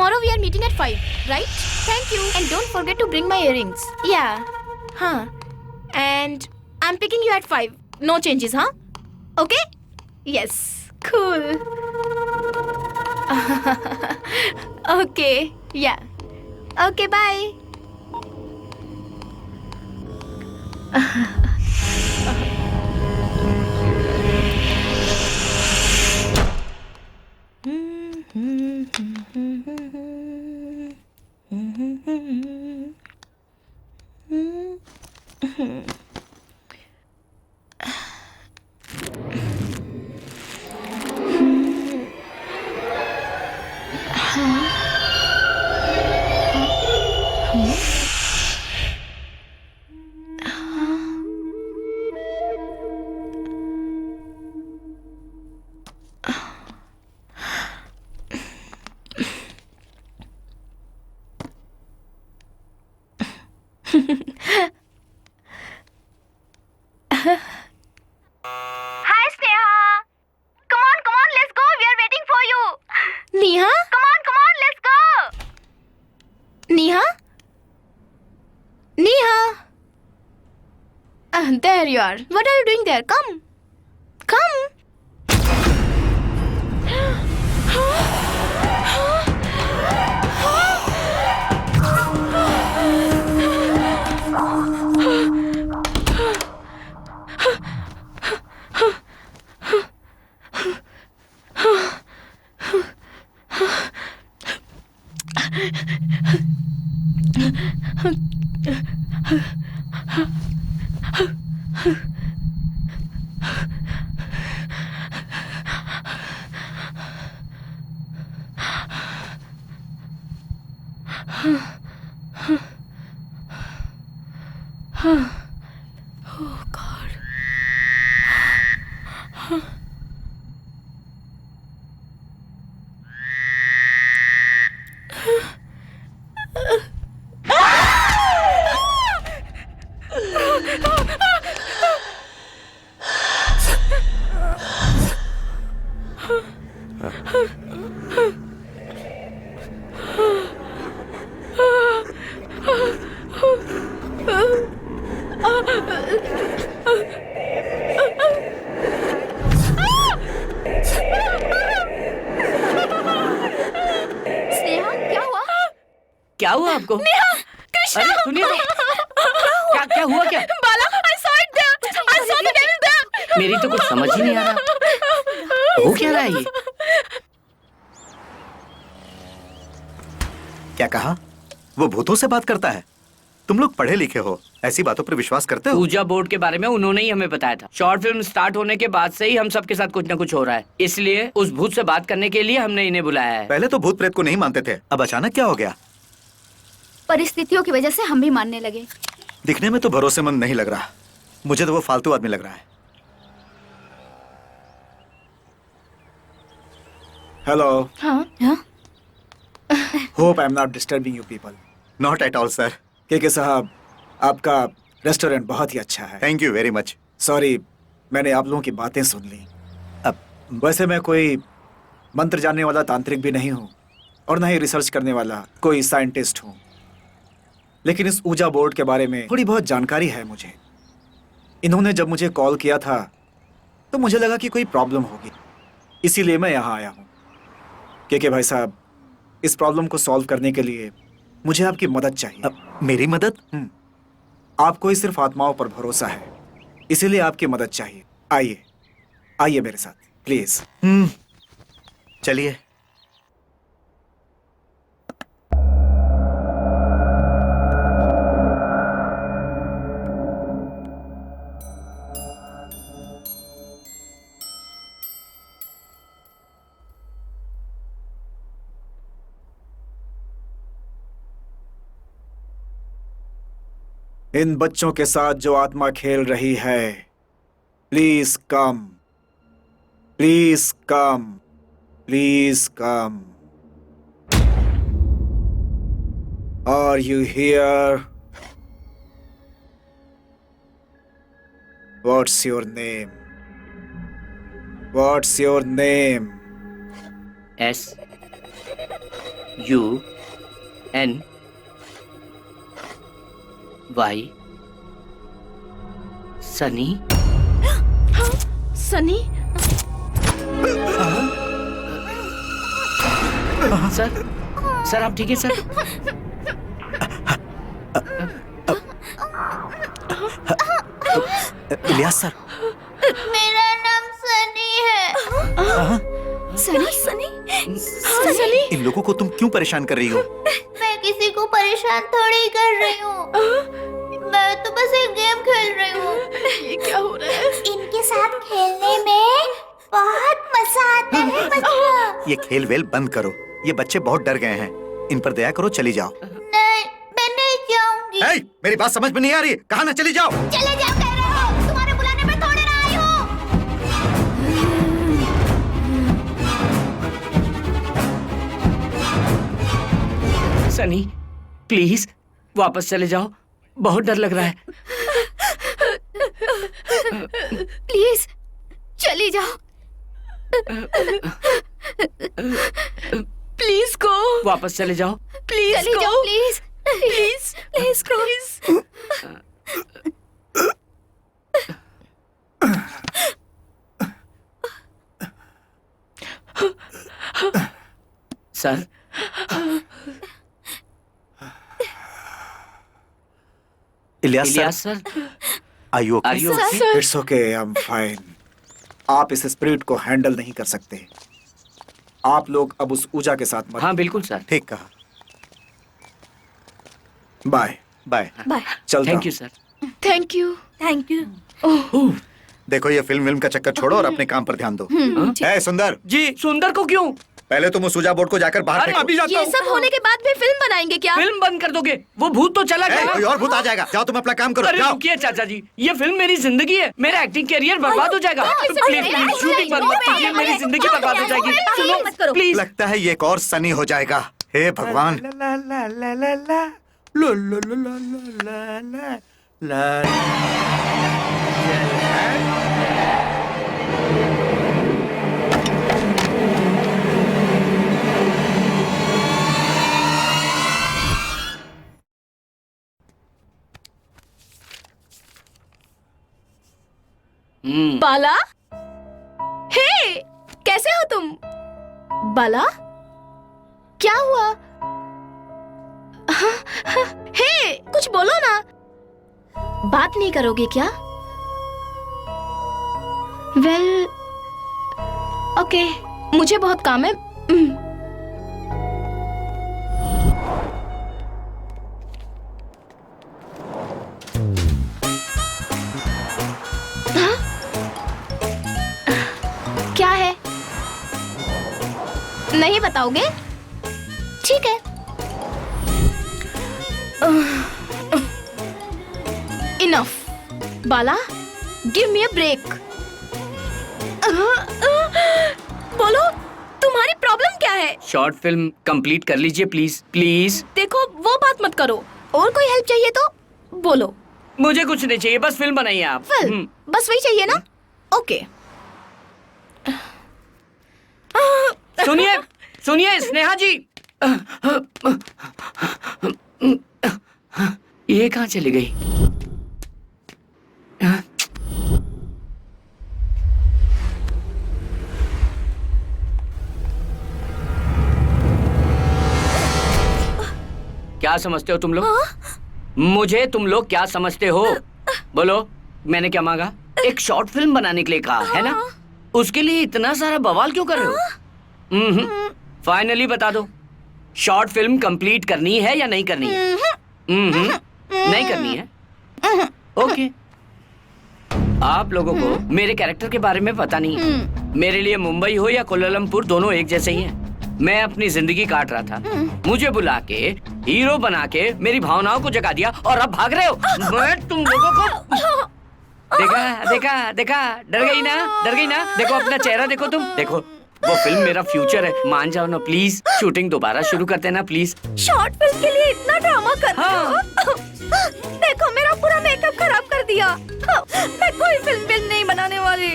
tomorrow we are meeting at 5, right? Thank you. And don't forget to bring my earrings. Yeah. Huh. And I'm picking you at 5. No changes, huh? Okay? Yes. Cool. Okay. Yeah. Okay, bye. Hi, Sneha. Come on, let's go. We are waiting for you. Neha? Come on, let's go. Neha? Neha? There you are. What are you doing there? Come. Come. Oh God. Sneha, क्या हुआ? क्या हुआ आपको? कृष्णा! अरे सुनिए तो। क्या हुआ क्या? बाला, I saw it there. I saw the devil there. मेरी तो कुछ समझ ही नहीं आ रहा। हो क्या रहा है ये? क्या कहा? वो भूतों से बात करता है? तुम लोग पढ़े लिखे हो, ऐसी बातों पर विश्वास करते हो? ऊजा बोर्ड के बारे में उन्होंने ही हमें बताया था। शॉर्ट फिल्म स्टार्ट होने के बाद से ही हम सबके साथ कुछ न कुछ हो रहा है, इसलिए उस भूत से बात करने के लिए हमने इन्हें बुलाया है। पहले तो भूत प्रेत को नहीं मानते थे, अब अचानक क्या हो गया? परिस्थितियों की वजह से हम भी मानने लगे। दिखने में तो भरोसेमंद नहीं लग रहा, मुझे तो वो फालतू आदमी लग रहा है। हेलो। हाँ? Hope I am not disturbing you people. Not at all sir. के साहब, आपका रेस्टोरेंट बहुत ही अच्छा है। Thank you very much. Sorry, मैंने आप लोगों की बातें सुन ली। अब वैसे मैं कोई मंत्र जानने वाला तांत्रिक भी नहीं हूँ और न ही रिसर्च करने वाला कोई साइंटिस्ट हूँ, लेकिन इस ऊजा बोर्ड के बारे में थोड़ी बहुत जानकारी है मुझे। इन्होंने जब मुझे कॉल किया था तो मुझे लगा कि कोई प्रॉब्लम होगी, इसीलिए मैं यहाँ आया हूँ। के भाई साहब, इस प्रॉब्लम को सॉल्व करने के लिए मुझे आपकी मदद चाहिए। मेरी मदद? आपको ही सिर्फ आत्माओं पर भरोसा है, इसीलिए आपकी मदद चाहिए। आइए आइए मेरे साथ प्लीज। चलिए। इन बच्चों के साथ जो आत्मा खेल रही है, please come, please come, please come. Are you here? What's your name? What's your name? S SUNY Sunny. Sunny? Sir आप ठीक है सर? इलियास सर। मेरा नाम सनी है। सनी? इन लोगों को तुम क्यों परेशान कर रही हो? मैं किसी को परेशान थोड़ी कर रही हूँ। मैं तो बस एक गेम खेल रही हूँ। ये क्या हो रहा है? इनके साथ खेलने में बहुत मजा आता है। ये खेल वेल बंद करो। ये बच्चे बहुत डर गए हैं। इन पर दया करो, चली जाओ। नहीं, मैं नहीं जाऊंगी। मेरी बात समझ में नहीं आ रही? कहाँ ना चली जाओ। चले जाओ कह रहे हो। तुम्हारे बुलाने पे थोड़ी ना आई हूँ। सनी प्लीज वापस चले जाओ, बहुत डर लग रहा है। प्लीज चली जाओ। Please go. वापस चले जाओ। प्लीज चली गो। जाओ please. Please go. Sir Ilyas sir Are you okay? Are you okay? It's okay, I'm fine. आप इस स्पिरिट को हैंडल नहीं कर सकते। आप लोग अब उस ऊजा के साथ मत। हाँ बिल्कुल सर। ठीक कहा। Bye bye bye. चलता थैंक यू हूँ। Sir. Thank you. Thank you. देखो ये फिल्म का चक्कर छोड़ो और अपने काम पर ध्यान दो। ए सुंदर जी सुंदर को क्यों? पहले तुम उस ऊजा बोर्ड को जाकर बाहर अरे फेंको। अभी जाता ये हूँ। सब होने के बाद भी फिल्म बनाएंगे क्या? फिल्म बंद कर दोगे? वो भूत तो चला गया। कोई और भूत आ जाएगा। जाओ तुम अपना काम करो। अरे जाओ। रुकिए चाचा जी, ये फिल्म मेरी जिंदगी है। मेरा एक्टिंग करियर बर्बाद हो जाएगा। प्लीज प्लीज शूटिंग बंद मत कीजिए, मेरी जिंदगी बर्बाद हो जाएगी। सुनो प्लीज। लगता है ये एक और सनी हो जाएगा। हे भगवान। ला ला ला ला ला लो लो लो ला ला ला ला बाला? हे, कैसे हो तुम? बाला? क्या हुआ? हे, कुछ बोलो ना। बात नहीं करोगे क्या? वेल, ओके, मुझे बहुत काम है। क्या है? नहीं बताओगे? ठीक है। Enough. Bala, give me a break. बोलो, तुम्हारी प्रॉब्लम क्या है? शॉर्ट फिल्म कंप्लीट कर लीजिए प्लीज प्लीज। देखो, वो बात मत करो। और कोई हेल्प चाहिए तो बोलो। मुझे कुछ नहीं चाहिए, बस फिल्म बनाइए आप। फिल्म? बस वही चाहिए ना? ओके। सुनिए सुनिए स्नेहा जी। ये कहाँ चली गई? क्या समझते हो तुम लोग? मुझे तुम लोग क्या समझते हो? बोलो, मैंने क्या मांगा? एक शॉर्ट फिल्म बनाने के लिए कहा है ना? उसके लिए इतना सारा बवाल क्यों कर रहे हो? फाइनली बता दो, शॉर्ट फिल्म कंप्लीट करनी है या नहीं करनी है? नहीं करनी है? ओके। आप लोगों को मेरे कैरेक्टर के बारे में पता नहीं है। मेरे लिए मुंबई हो या कोलालमपुर, दोनों एक जैसे ही हैं। मैं अपनी जिंदगी काट रहा था, मुझे बुला के हीरो बना के मेरी भावनाओं को जगा दिया और अब भाग रहे हो। मैं तुम लोगों को देखा देखा देखा, डर गई ना? डर गई ना? देखो अपना चेहरा देखो तुम। देखो, वो फिल्म मेरा फ्यूचर है, मान जाओ ना प्लीज। शूटिंग दोबारा शुरू करते ना प्लीज। शॉर्ट फिल्म के लिए इतना ड्रामा कर रहे हो? देखो, मेरा पूरा मेकअप खराब कर दिया। मैं कोई फिल्म नहीं बनाने वाली।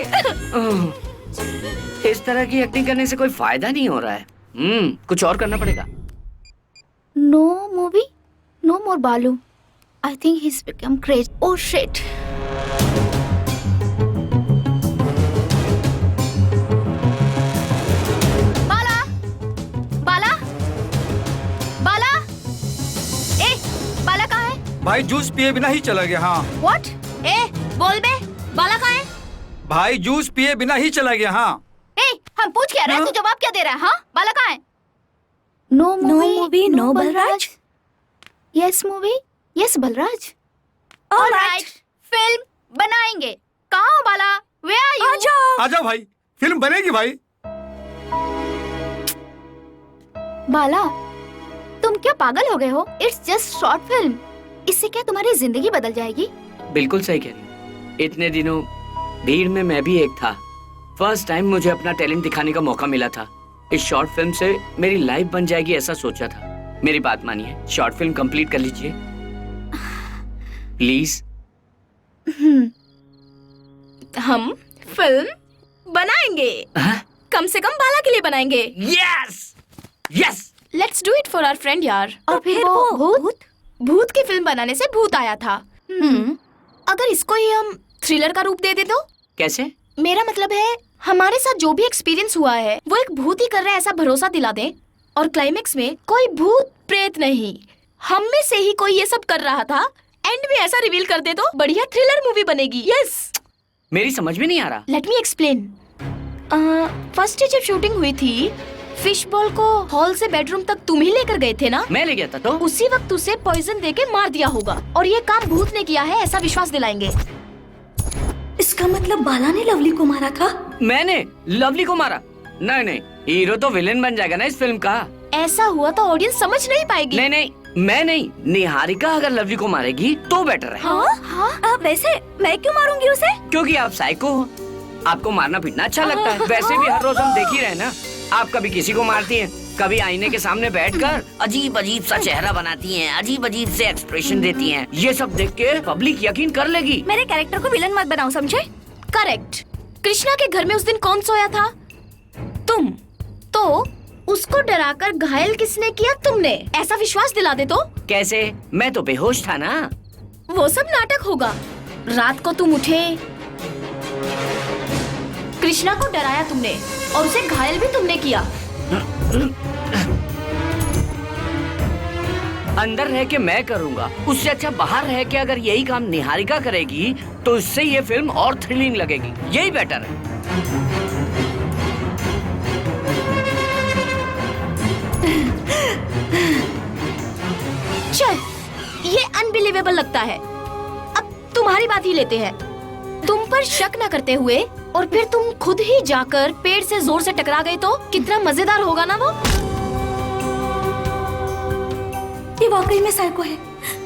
इस तरह की एक्टिंग करने से कोई फायदा नहीं हो रहा है। कुछ और करना पड़ेगा। No movie, no more Balu. I think he's become crazy. Oh shit. बाला, बाला, बाला, ए, बाला कहाँ है? भाई जूस पिए बिना ही चला गया। हाँ What? ए, बोल बे, बाला कहाँ है? भाई जूस पिए बिना ही चला गया। हाँ ए, हम पूछ क्या रहे हैं, हाँ? तू जवाब क्या दे रहा है? हाँ, बाला कहाँ है? No movie, no Balraj. Yes movie, yes Balraj. All right, film बनाएंगे। कहाँ हो बाला? Where are you? आजा भाई, फिल्म बनेगी भाई। बाला, तुम क्या पागल हो गए हो? It's just short film. इससे क्या तुम्हारी जिंदगी बदल जाएगी? बिल्कुल सही कह रही। इतने दिनों भीड़ में मैं भी एक था। फर्स्ट टाइम मुझे अपना टैलेंट दिखाने का मौका मिला था। इस शॉर्ट फिल्म से मेरी लाइफ बन जाएगी ऐसा सोचा था। मेरी बात मानिए, शॉर्ट फिल्म कंप्लीट कर लीजिए प्लीज। हम फिल्म बनाएंगे। कम से कम बाला के लिए बनाएंगे। Yes yes, let's do it for our friend यार। और फिर वो भूत की फिल्म बनाने से भूत आया था। अगर इसको ही हम थ्रिलर का रूप दे दे तो? कैसे? मेरा मतलब है हमारे साथ जो भी एक्सपीरियंस हुआ है वो एक भूत ही कर रहा है ऐसा भरोसा दिला दें, और क्लाइमेक्स में कोई भूत प्रेत नहीं, हम में से ही कोई ये सब कर रहा था, एंड में ऐसा रिवील कर दे तो बढ़िया थ्रिलर मूवी बनेगी। यस। मेरी समझ में नहीं आ रहा। Let me explain. First day जब शूटिंग हुई थी, फिश बॉल को हॉल से बेडरूम तक तुम ही लेकर गए थे ना? मैं ले गया था तो? उसी वक्त उसे पॉइजन देके मार दिया होगा, और ये काम भूत ने किया है ऐसा विश्वास दिलाएंगे। इसका मतलब बाला ने लवली को मारा था? मैंने लवली को मारा? नहीं नहीं, हीरो तो विलेन बन जाएगा ना इस फिल्म का। ऐसा हुआ तो ऑडियंस समझ नहीं पाएगी। नहीं नहीं, मैं नहीं, निहारिका अगर लवली को मारेगी तो बेटर है। हाँ? वैसे मैं क्यों मारूंगी उसे? क्योंकि आप साइको हो, आपको मारना पीटना अच्छा लगता है। वैसे भी हर रोज हम देख ही रहे ना, आप कभी किसी को मारती हैं, कभी आईने के सामने बैठकर अजीब अजीब सा चेहरा बनाती हैं, अजीब अजीब से एक्सप्रेशन देती हैं। ये सब देख के पब्लिक यकीन कर लेगी। मेरे कैरेक्टर को विलन मत बनाओ, समझे? करेक्ट। कृष्णा के घर में उस दिन कौन सोया था? तुम। तो उसको डराकर घायल किसने किया? तुमने। ऐसा विश्वास दिला दे तो? कैसे? मैं तो बेहोश था ना। वो सब नाटक होगा। रात को तुम उठे, कृष्णा को डराया तुमने, और उसे घायल भी तुमने किया। अंदर रह के मैं करूंगा, उससे अच्छा बाहर रह के अगर यही काम निहारिका करेगी तो इससे ये फिल्म और थ्रिलिंग लगेगी। यही बेटर है। चल, ये अनबिलीवेबल लगता है। अब तुम्हारी बात ही लेते हैं। तुम पर शक न करते हुए और फिर तुम खुद ही जाकर पेड़ से जोर से टकरा गए तो कितना मजेदार होगा ना वो? ये वाकई में साइको है।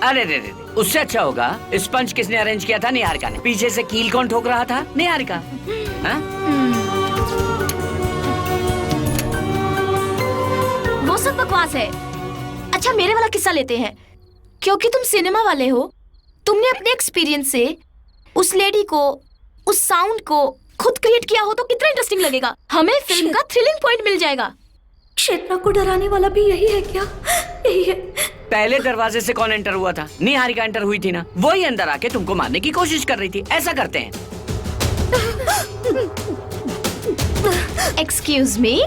अरे रे रे, उससे अच्छा होगा स्पंज किसने अरेंज किया था? निहारिका ने। पीछे से कील कौन ठोक रहा था? निहारिका। हाँ? वो सब बकवास है। अच्छा, मेरे वाला किस्सा लेते हैं। क्योंकि तुम सिनेमा वाले हो, तुमने अपने एक्सपीरियंस से उस लेडी को, उस साउंड को खुद क्रिएट किया हो तो कितना इंटरेस्टिंग लगेगा। हमें फिल्म का थ्रिलिंग पॉइंट मिल जाएगा। क्षेत्रा को डराने वाला भी यही है क्या? यही है। पहले दरवाजे से कौन एंटर हुआ था? निहारिका एंटर हुई थी ना। वही अंदर आके तुमको मारने की कोशिश कर रही थी। ऐसा करते हैं। एक्सक्यूज मी,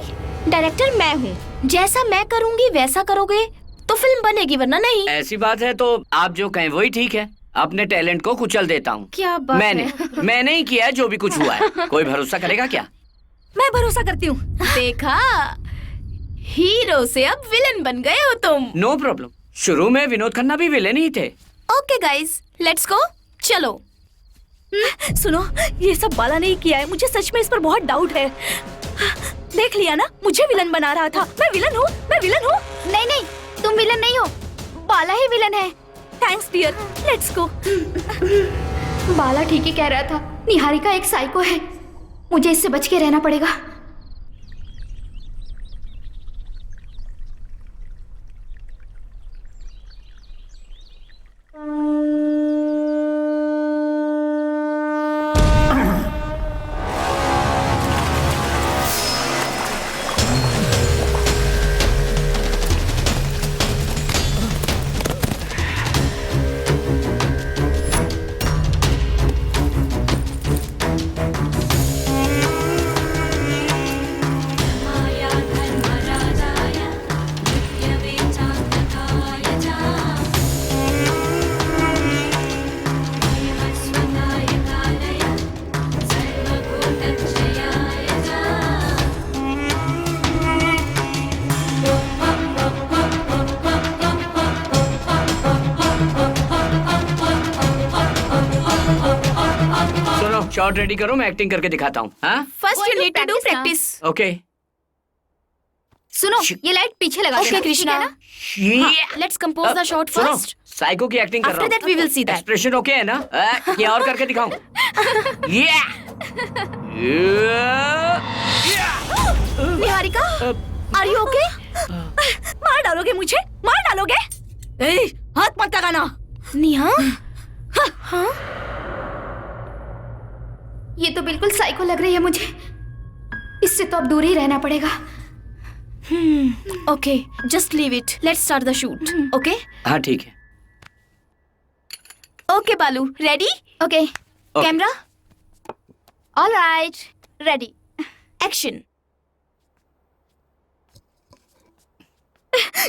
डायरेक्टर मैं हूँ। जैसा मैं करूँगी वैसा करोगे तो फिल्म बनेगी, वरना नहीं। ऐसी बात है तो आप जो कहें वही ठीक है। अपने टैलेंट को कुचल देता हूँ। क्या बात मैंने ही किया है जो भी कुछ हुआ है। कोई भरोसा करेगा क्या? मैं भरोसा करती हूँ। देखा, हीरो से अब विलन बन गए हो तुम। No problem. शुरू में विनोद खन्ना भी विलेन ही थे। Okay guys, let's go. चलो। सुनो, ये सब बाला ने ही किया है। मुझे सच में इस पर बहुत डाउट है। देख लिया ना, मुझे विलन बना रहा था। मैं विलन हूँ, मैं विलन हूँ। नहीं नहीं, तुम विलन नहीं हो, बाला ही विलन है। Thanks dear, let's go. Bala ठीक ही कह रहा था, निहारिका एक साइको है। मुझे इससे बच के रहना पड़ेगा। शॉट रेडी करो, मैं एक्टिंग करके दिखाता हूँ। हाँ first you need to do practice now. Practice. Okay. सुनो, ये लाइट पीछे लगा ओके देना, कृष्णा, ठीक है ना? लेट्स कंपोज द शॉट सुनो, फर्स्ट। साइको की एक्टिंग कर रहा आफ्टर हूँ। That we will see that. Expression okay है ना? क्या और करके दिखाऊं? Niharika, are you okay? मार डालोगे मुझे? मार डालोगे? ए, हाथ मत लगाना। निहा, हाँ? ये तो बिल्कुल साइको लग रही है मुझे। इससे तो अब दूर ही रहना पड़ेगा। Okay, just leave it, let's start the shoot. Okay हाँ ठीक है। ओके बालू, ready? Okay, camera, alright, ready, action.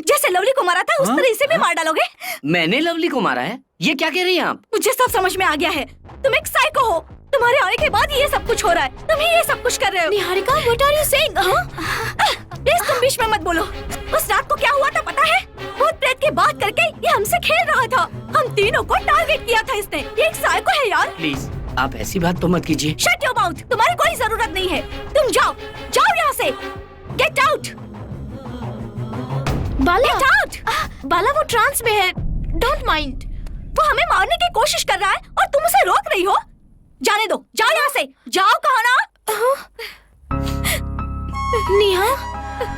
जैसे लवली को मारा था उस तरह इसे भी मार डालोगे? मैंने लवली को मारा है? ये क्या कह रही हैं आप? मुझे सब समझ में आ गया है। तुम एक साइको हो। तुम्हारे आने के बाद ये सब कुछ हो रहा है। तुम ही ये सब कुछ कर रहे हो। Niharika, what are you saying? Please तुम बीच में मत बोलो। उस रात को क्या हुआ था पता है? भूत प्रेत की बात करके ये हमसे खेल रहा था। हम तीनों को टारगेट किया था इसने। ये एक साइको है यार। प्लीज आप ऐसी बात तो मत कीजिए। Shut your mouth. तुम्हारी कोई जरूरत नहीं है। तुम जाओ, जाओ यहाँ से। Get out. Bala, get out. Bala वो ट्रांस में है, डोंट माइंड। वो हमें मारने की कोशिश कर रहा है और तुम उसे रोक रही हो। जाने दो, जाओ यहाँ से। जाओ, कहा ना। निहा,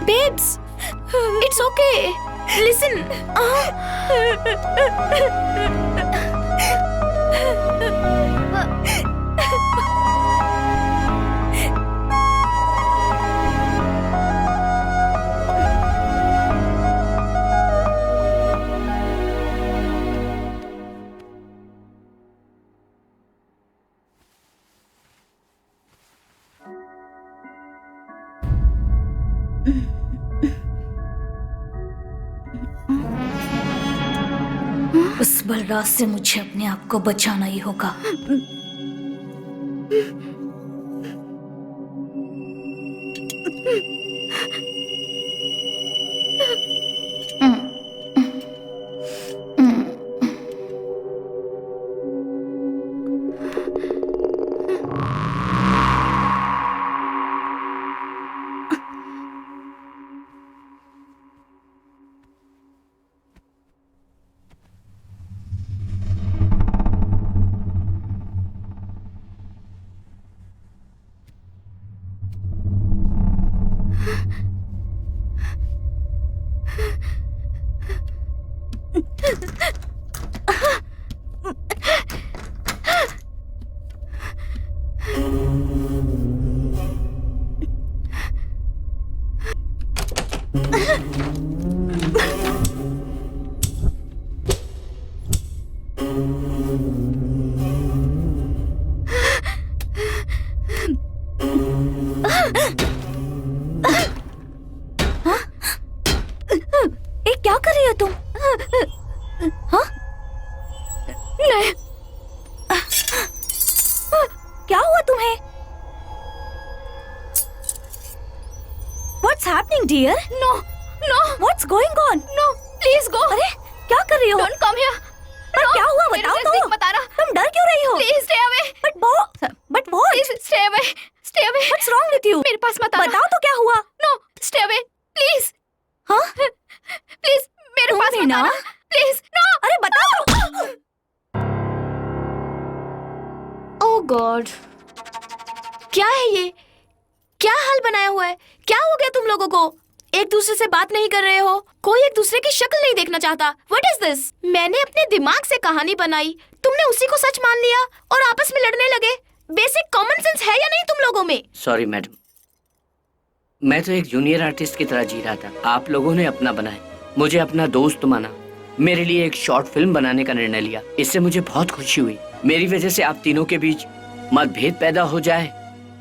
बेब्स, इट्स ओके, लिसन। उस बलराज से मुझे अपने आप को बचाना ही होगा। क्या कर रही हो तुम? हाँ? नहीं। क्या हुआ तुम्हें? What's happening, dear? No, no. What's going on? No, please go. अरे क्या कर रही हो? Don't come here. पर क्या हुआ बताओ तो? बता रहा। तुम डर क्यों रही हो? Please stay away. But what? Please stay away. Stay away. What's wrong with you? मेरे पास मत आना। बताओ तो क्या हुआ? No, stay away. Please. हाँ? Please मेरे पास मत आना। Please, no. अरे बताओ। ओह गॉड, क्या है ये? क्या हाल बनाया हुआ है? क्या हो गया तुम लोगों को? एक दूसरे से बात नहीं कर रहे हो, कोई एक दूसरे की शक्ल नहीं देखना चाहता। What is this? मैंने अपने दिमाग से कहानी बनाई, तुमने उसी को सच मान लिया और आपस में लड़ने लगे। बेसिक कॉमन सेंस है या नहीं तुम लोगों में? सॉरी मैडम, मैं तो एक जूनियर आर्टिस्ट की तरह जी रहा था। आप लोगों ने अपना बनाया, मुझे अपना दोस्त माना, मेरे लिए एक शॉर्ट फिल्म बनाने का निर्णय लिया। इससे मुझे बहुत खुशी हुई। मेरी वजह से आप तीनों के बीच मतभेद पैदा हो जाए,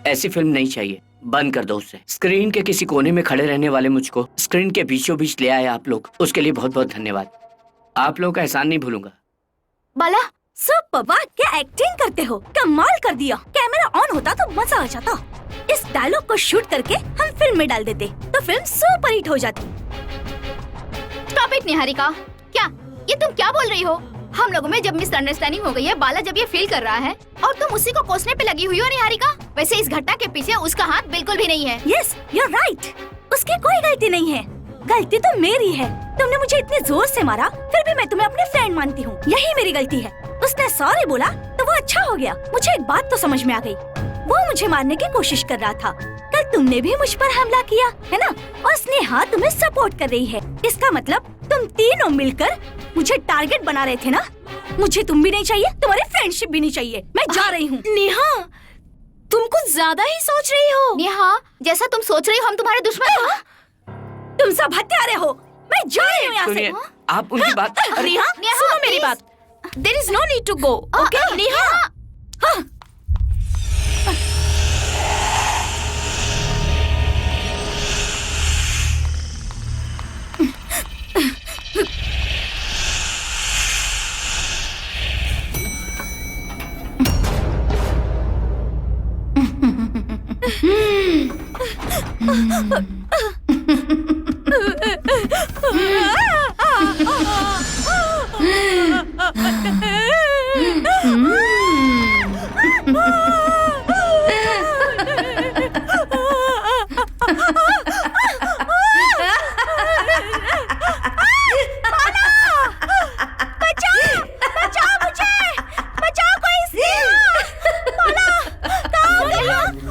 ऐसी फिल्म नहीं चाहिए। बंद कर दो उसे। स्क्रीन के किसी कोने में खड़े रहने वाले मुझको स्क्रीन के बीचों बीच ले आए आप लोग, उसके लिए बहुत बहुत धन्यवाद। आप लोगों का एहसान नहीं भूलूंगा। बाला, सब बाबा क्या एक्टिंग करते हो, कमाल कर दिया। कैमरा ऑन होता तो मजा आ जाता। इस डायलॉग को शूट करके हम फिल्म में डाल देते तो फिल्म सुपर हिट हो जाती। Stop it, Niharika. क्या ये तुम क्या बोल रही हो? हम लोगों में जब मिसअंडरस्टैंडिंग हो गई है, बाला जब ये फील कर रहा है और तुम उसी को कोसने पे लगी हुई हो निहारिका। वैसे इस घटना के पीछे उसका हाथ बिल्कुल भी नहीं है। Yes, you are right. उसकी कोई गलती नहीं है, गलती तो मेरी है। तुमने मुझे इतने जोर से मारा, फिर भी मैं तुम्हें अपनी फ्रेंड मानती हूँ। यही मेरी गलती है। उसने सॉरी बोला तो वो अच्छा हो गया। मुझे एक बात तो समझ में आ गई, वो मुझे मारने की कोशिश कर रहा था। कल तुमने भी मुझ पर हमला किया है ना, और स्नेहा तुम्हें सपोर्ट कर रही है। इसका मतलब तुम तीनों मिलकर मुझे टारगेट बना रहे थे ना। मुझे तुम भी नहीं चाहिए, तुम्हारी फ्रेंडशिप भी नहीं चाहिए। मैं जा रही हूँ। नेहा, तुम कुछ ज्यादा ही सोच रही हो। नेहा, जैसा तुम सोच रही हो हम तुम्हारे दुश्मन हैं। तुम सब हत्यारे हो। मैं जा रही हूँ यहाँ से। सुनिए, आप उनकी बात। नेहा, सुनो मेरी बात। There is no need to go. Okay, Neha.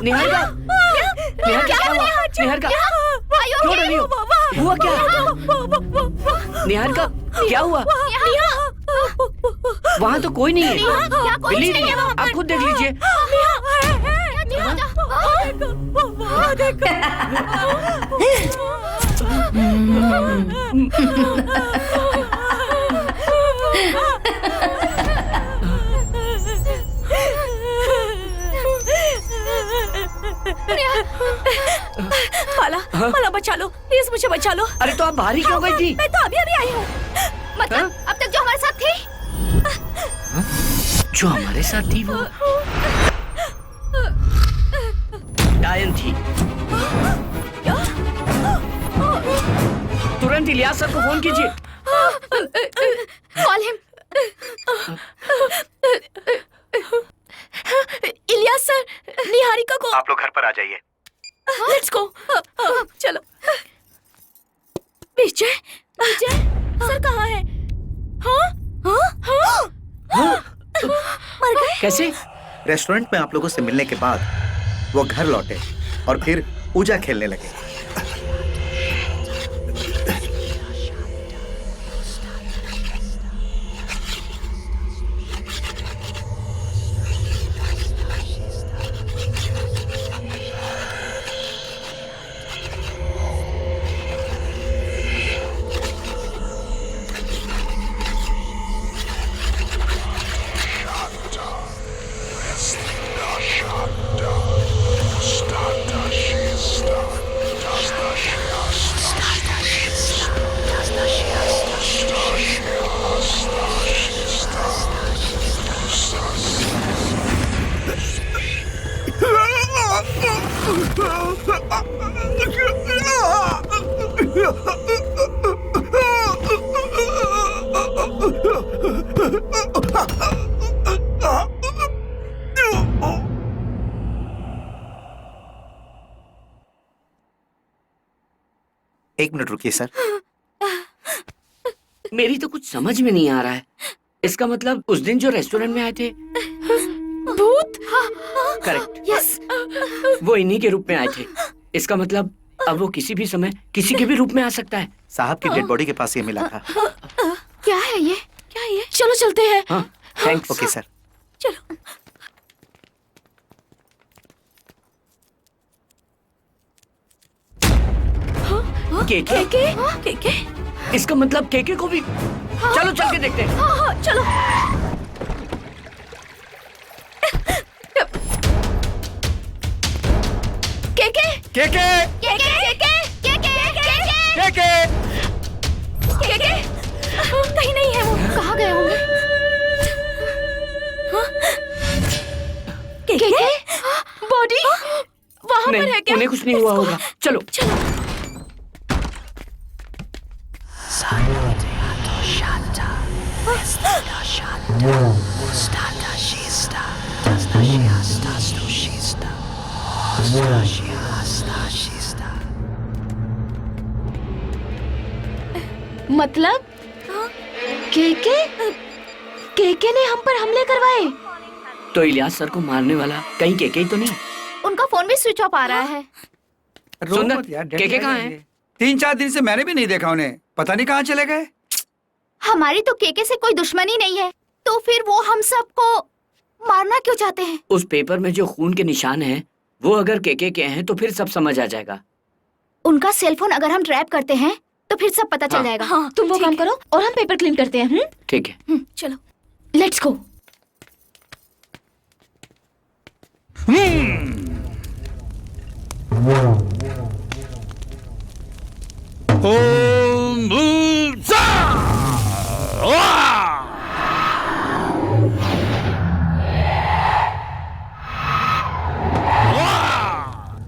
Niharika, Niharika क्या हुआ? निहारिका क्यों डरी हो? हुआ क्या? निहारिका क्या हुआ? वहाँ तो कोई नहीं है। बिलीव मी, आप खुद देख लीजिए। माला बचा लो प्लीज, मुझे बचा लो। अरे तो आप बाहर ही क्यों गई थी? मैं तो अभी अभी आई हूँ। मतलब अब तक जो हमारे साथ थी, जो हमारे साथ थी वो डायन थी। तुरंत इलियास सर को फोन कीजिए। Call him. Ilyas sir, Niharika को। आप लोग घर पर आ जाइए। Let's go. चलो। विजय, विजय सर कहाँ है? मर गए? कैसे? रेस्टोरेंट में आप लोगों से मिलने के बाद वो घर लौटे और फिर पूजा खेलने लगे। एक मिनट रुकिए सर। मेरी तो कुछ समझ में नहीं आ रहा है। इसका मतलब उस दिन जो रेस्टोरेंट में आए थे भूत? करेक्ट। यस, वो इन्हीं के रूप में आए थे। इसका मतलब अब वो किसी भी समय किसी के भी रूप में आ सकता है। साहब की डेड बॉडी के पास ये मिला था। क्या है ये? क्या ये? चलो चलते हैं। हाँ, थैंक्स। Okay sir. चलो। केके? केके? इसका मतलब केके को भी। चलो चल के देखते हैं। हाँ, चलो। केके? केके, केके, केके? कहीं नहीं है वो। कहाँ गए होंगे? केके? बॉडी वहाँ पर नहीं, है क्या? उन्हें कुछ नहीं हुआ होगा। चलो। मतलब केके ने हम पर हमले करवाए? तो इलियास सर को मारने वाला कहीं केके तो नहीं? उनका फोन भी स्विच ऑफ आ रहा है। सुंदर, केके कहाँ है? 3-4 दिन से मैंने भी नहीं देखा उन्हें, पता नहीं कहाँ चले गए। हमारी तो केके से कोई दुश्मनी नहीं है, तो फिर वो हम सबको मारना क्यों चाहते हैं? उस पेपर में जो खून के निशान हैं, वो अगर केके के हैं तो फिर सब समझ आ जाएगा। उनका सेलफोन अगर हम ट्रैप करते हैं तो फिर सब पता चल जाएगा। हाँ, तुम वो काम करो और हम पेपर क्लीन करते हैं। ठीक है। चलो, लेट्स गो। ओम भूसा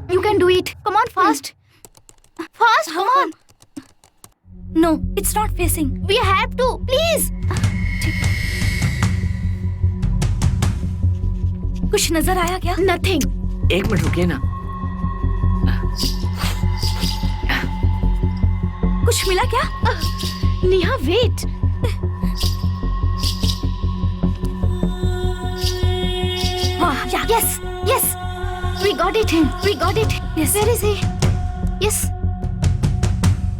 You can do it. Come on, fast. Fast, come on. No, it's not facing. We have to, please. कुछ नजर आया क्या? Nothing. एक मिनट रुकिए ना। कुछ मिला क्या? Neha, wait. Yes, yes. We got it. We got it. Yes. Where is he? Yes.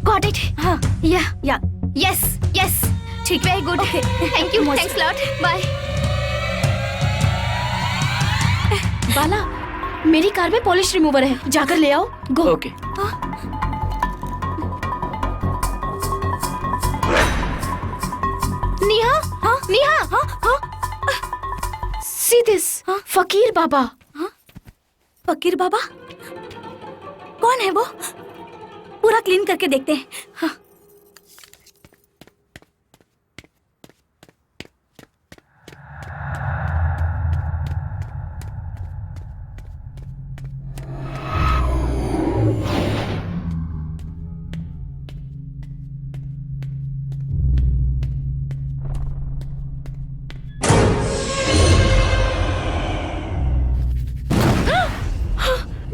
Got it. हाँ, Yeah. या Yes. Yes. ठीक. Very good. Okay. Thank you. Thanks a lot. Bye. बाला, मेरी कार में पॉलिश रिमूवर है, जाकर ले आओ। गो। Okay. Neha, हाँ, नेहा, हाँ, हाँ, see this. फकीर बाबा. फकीर बाबा? कौन है वो? पूरा क्लीन करके देखते हैं। हाँ।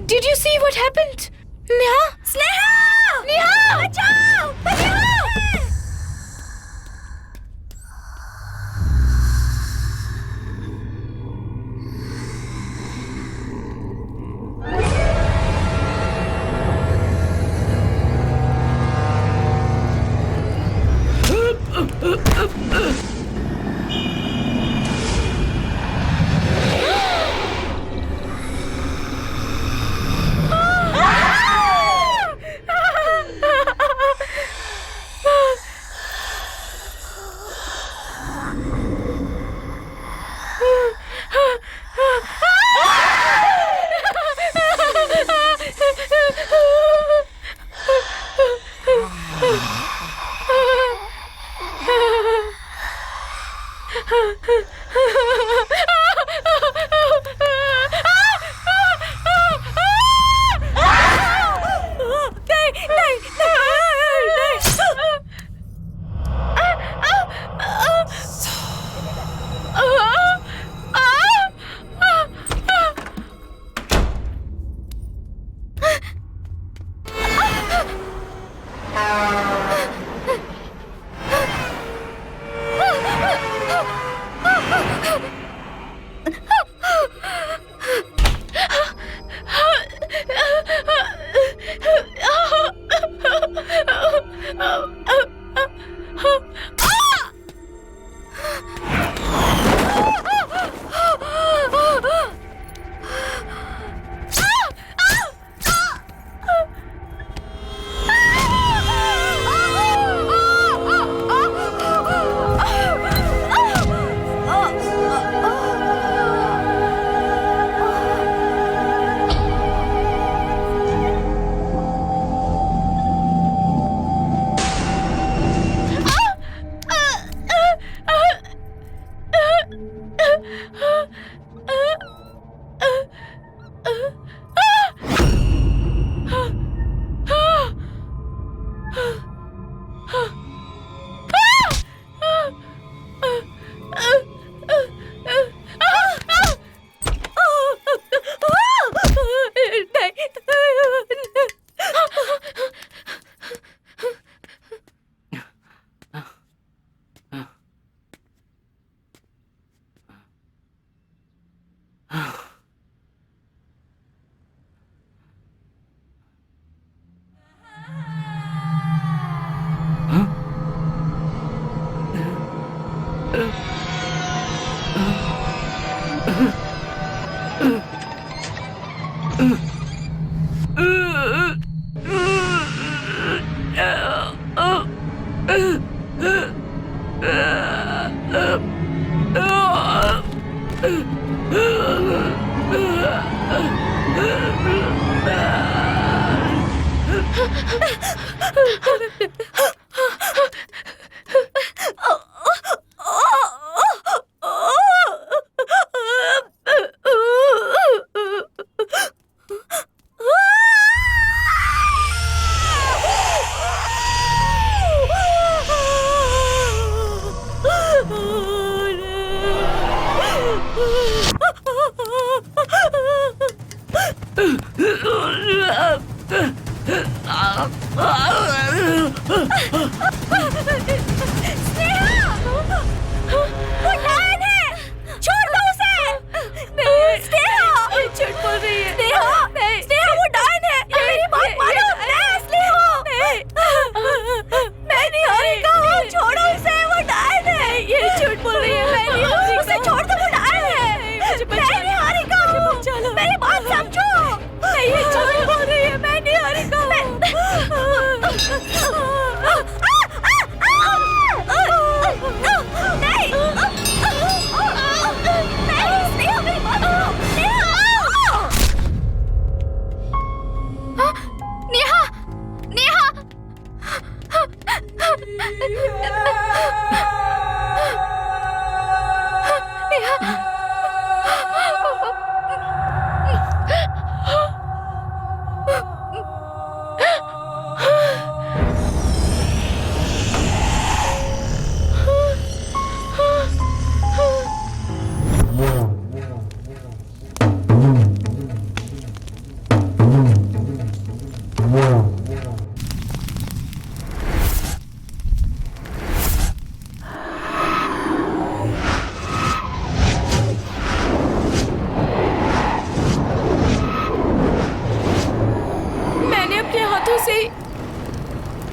Did you see what happened? Neha? Sneha! Neha! बचाओ! बचाओ!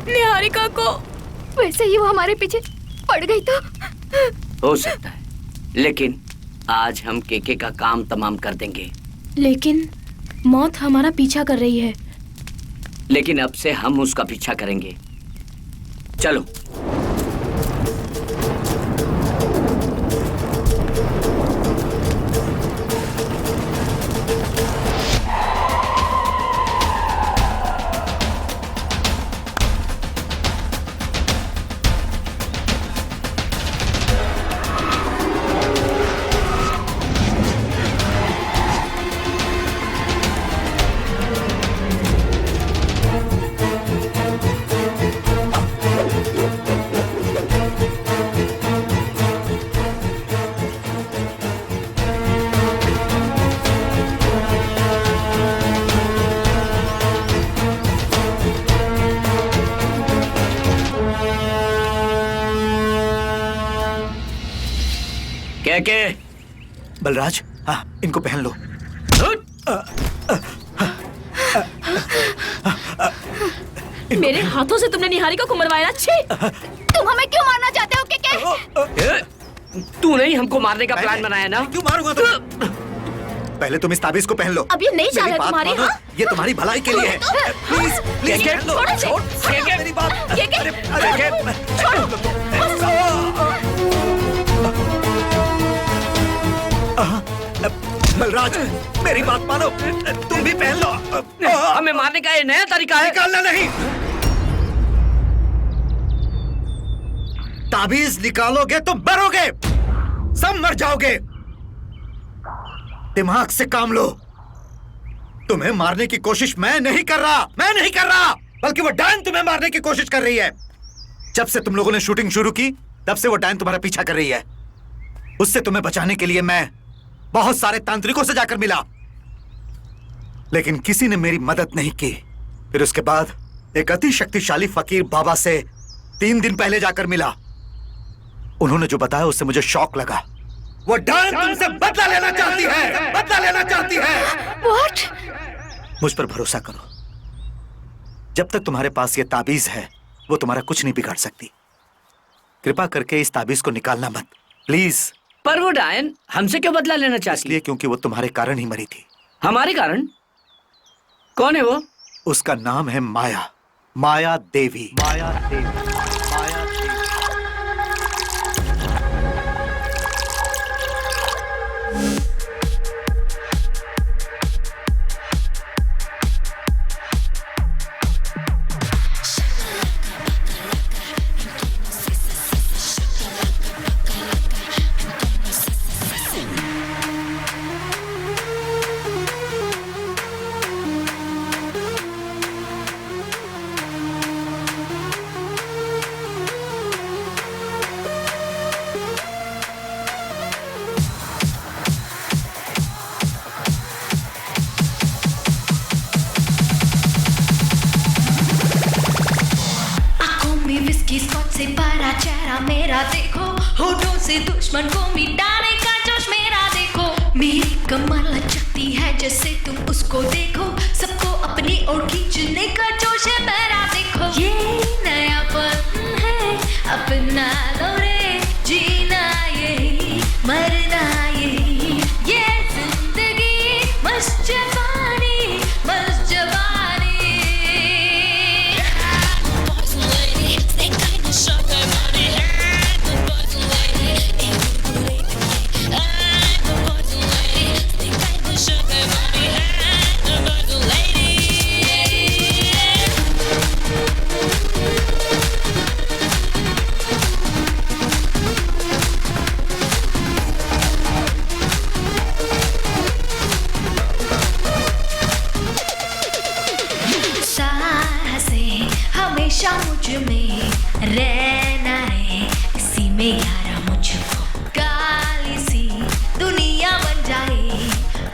निहारिका को, वैसे ही वो हमारे पीछे पड़ गई तो हो सकता है, लेकिन आज हम केके का काम तमाम कर देंगे। लेकिन मौत हमारा पीछा कर रही है। लेकिन अब से हम उसका पीछा करेंगे। चलो। के बलराज, हाँ, इनको पहन लो। मेरे हाथों से तुमने निहारिका को मरवाया। अच्छी, तुम हमें क्यों मारना चाहते हो के? तू नहीं हमको मारने का प्लान बनाया ना? क्यों मारूंगा तुम्हें? पहले तुम इस ताबीज को पहन लो। अब ये नहीं चाह रहा तुम्हारी। हाँ? ये तुम्हारी भलाई के लिए है। प्लीज प्लीज पहन लो। छोड़ मेरी बात। बलराज, मेरी बात मानो, तुम भी पहन लो। हमें मारने का ये नया तरीका है। निकालना नहीं। ताबीज निकालोगे तो मरोगे, सब मर जाओगे। दिमाग से काम लो। तुम्हें मारने की कोशिश मैं नहीं कर रहा, बल्कि वो डायन तुम्हें मारने की कोशिश कर रही है। जब से तुम लोगों ने शूटिंग शुरू की, तब से वो डायन तुम्हारा पीछा कर रही है। उससे तुम्हें बचाने के लिए मैं बहुत सारे तांत्रिकों से जाकर मिला, लेकिन किसी ने मेरी मदद नहीं की। फिर उसके बाद एक अति शक्तिशाली फकीर बाबा से 3 दिन पहले जाकर मिला। उन्होंने जो बताया उससे मुझे शौक लगा। वो डायन तुमसे बदला लेना चाहती है। What? मुझ पर भरोसा करो। जब तक तुम्हारे पास ये ताबीज है, वो तुम्हारा कुछ नहीं बिगाड़ सकती। कृपा करके इस ताबीज को निकालना मत। प्लीज। पर वो डायन हमसे क्यों बदला लेना चाहती? इसलिए क्योंकि वो तुम्हारे कारण ही मरी थी। हमारे कारण? कौन है वो? उसका नाम है माया, माया देवी। माया देवी, माया देवी। से भरा चेहरा मेरा देखो, होठों से दुश्मन को मिटाने का जोश मेरा देखो। मेरी कमर लचकती है जैसे तुम उसको देखो, सबको अपनी ओर खींचने का जोश है मेरा देखो। ये नयापन है अपना लो रे, जीना यही मरना यही, ये जिंदगी मस्त जवानी मस्त जवानी। हमेशा मुझ में रहना है, इसी में यारा मुझको काली सी दुनिया बन जाए,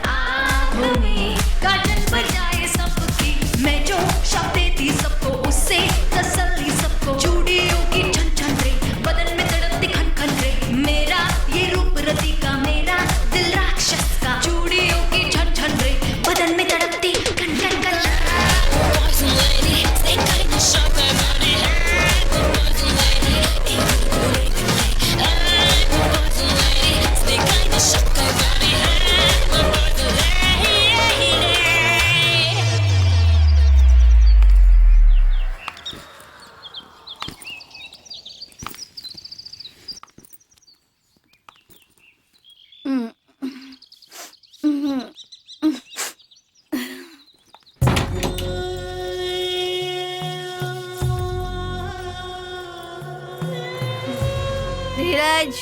आँखों में काजल बन जाए सबकी। मैं जो शब्द देती सबको उससे तसल्ली सबको, चूड़ियों की छन छन रे, बदन में तड़पती खन खन रे, मेरा ये रूप रति का, मेरा दिल राक्षस का। चूड़ियों की छन छन रे, बदन में तड़पती खन खन खन। धीरज,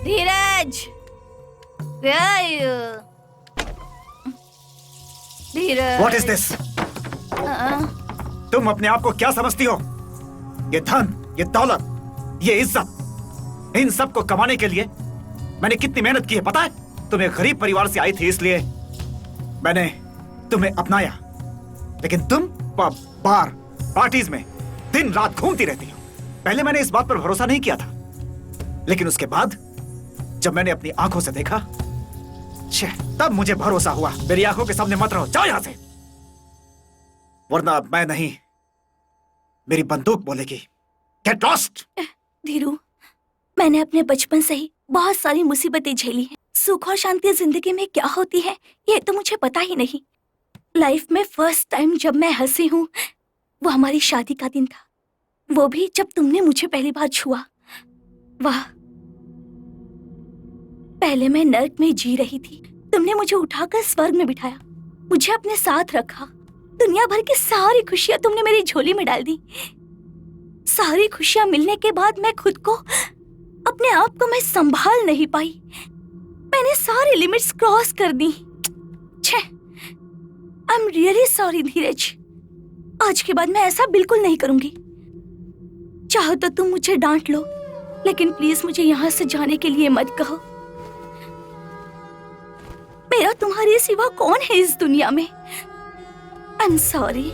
धीरज, धीरज। What is this? तुम अपने आप को क्या समझती हो? ये धन, ये दौलत, ये इज्जत, इन सब को कमाने के लिए मैंने कितनी मेहनत की है पता है? तुम एक गरीब परिवार से आई थी इसलिए मैंने तुम्हें अपनाया, लेकिन तुम पब, बार, पार्टीज में दिन रात घूमती रहती हो। पहले मैंने इस बात पर भरोसा नहीं किया था, लेकिन उसके बाद जब मैंने अपनी आंखों से देखा, तब मुझे भरोसा हुआ। मेरी आंखों के सामने मत रहो, जाओ यहां से, वरना अब मैं नहीं, मेरी बंदूक बोलेगी। Get lost. धीरू, मैंने अपने बचपन से ही बहुत सारी मुसीबतें झेली हैं। सुख और शांति जिंदगी में क्या होती है ये तो मुझे पता ही नहीं। लाइफ में फर्स्ट टाइम जब मैं हंसी हूँ वो हमारी शादी का दिन था, वो भी जब तुमने मुझे पहली बार छुआ। वाह, पहले मैं नर्क में जी रही थी, तुमने मुझे उठाकर स्वर्ग में बिठाया, मुझे अपने साथ रखा। दुनिया भर की सारी खुशियां तुमने मेरी झोली में डाल दी। सारी खुशियां मिलने के बाद मैं खुद को, अपने आप को मैं संभाल नहीं पाई। मैंने सारी लिमिट्स क्रॉस कर दी। आई एम रियली सॉरी धीरज, आज के बाद मैं ऐसा बिल्कुल नहीं करूंगी। चाहो तो तुम मुझे डांट लो, लेकिन प्लीज मुझे यहाँ से जाने के लिए मत कहो। मेरा तुम्हारे सिवा कौन है इस दुनिया में? I am sorry,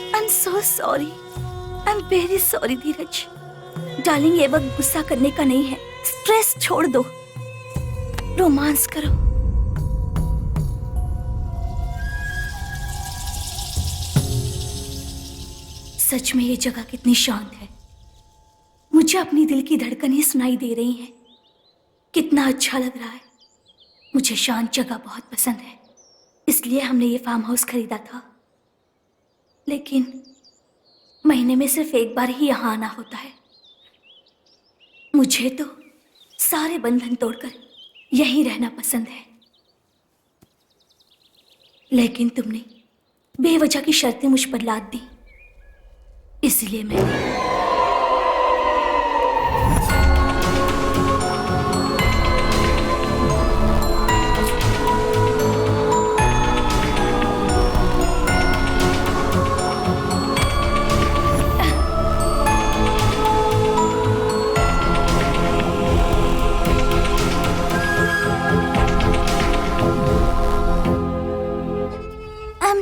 I am so sorry, I am very sorry Dheeraj. Darling, ये वक्त गुस्सा करने का नहीं है, स्ट्रेस छोड़ दो, रोमांस करो। सच में ये जगह कितनी शांत है, मुझे मुझे अपनी दिल की धड़कनें सुनाई दे रही हैं। कितना अच्छा लग रहा है। मुझे शांत जगह बहुत पसंद है, इसलिए हमने ये फार्म हाउस खरीदा था। लेकिन महीने में सिर्फ एक बार ही यहाँ आना होता है। मुझे तो सारे बंधन तोड़कर यहीं रहना पसंद है। लेकिन तुमने बेवजह की शर्तें मुझ पर लाद दी, इसलिए मैंने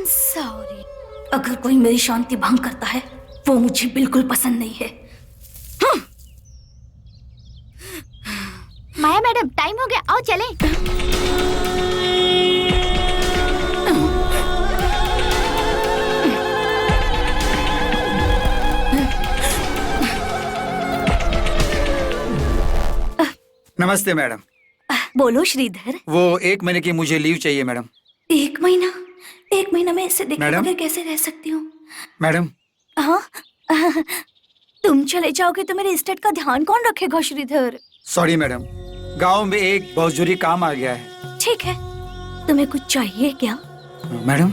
सॉरी। अगर कोई मेरी शांति भंग करता है वो मुझे बिल्कुल पसंद नहीं है। माया मैडम, टाइम हो गया, आओ चलें। नमस्ते मैडम। बोलो श्रीधर। वो 1 महीने की मुझे लीव चाहिए मैडम। 1 महीना? 1 महीना मैं इससे देखे मैडम? बगैर कैसे रह सकती हूँ? मैडम, हाँ, तुम चले जाओगे तो मेरे एस्टेट का ध्यान कौन रखेगा श्रीधर? सॉरी मैडम, गांव में एक बहुत जरूरी काम आ गया है। ठीक है, तुम्हें कुछ चाहिए क्या? मैडम?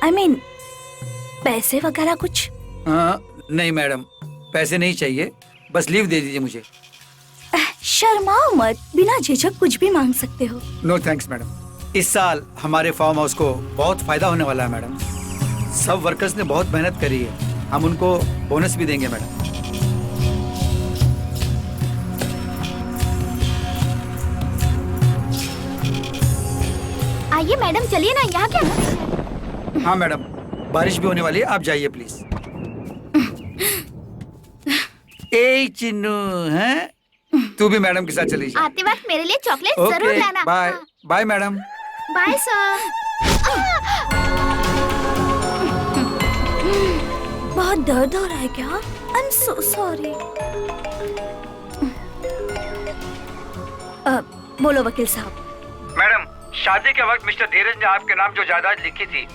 I mean, पैसे वगैरह कुछ? नहीं मैडम, पैसे नहीं चाहिए, बस लीव दे दीजिए मुझे। शर्माओ मत, बिना झिझक कुछ भी मांग सकते हो। No thanks madam. इस साल हमारे फार्म हाउस को बहुत फायदा होने वाला है मैडम। सब वर्कर्स ने बहुत मेहनत करी है, हम उनको बोनस भी देंगे मैडम। आइए मैडम, चलिए ना, यहाँ क्या? हाँ मैडम, बारिश भी होने वाली है, आप जाइए प्लीज। ए चिन्नू, हैं? तू भी मैडम के साथ चली जा। आते वक्त मेरे लिए चॉकलेट जरूर ओके, लाना। Bye bye madam. Bye sir. बहुत दर्द हो रहा है क्या? I am so sorry. बोलो वकील साहब। मैडम, शादी के वक्त मिस्टर धीरज ने आपके नाम जो जायदाद लिखी थी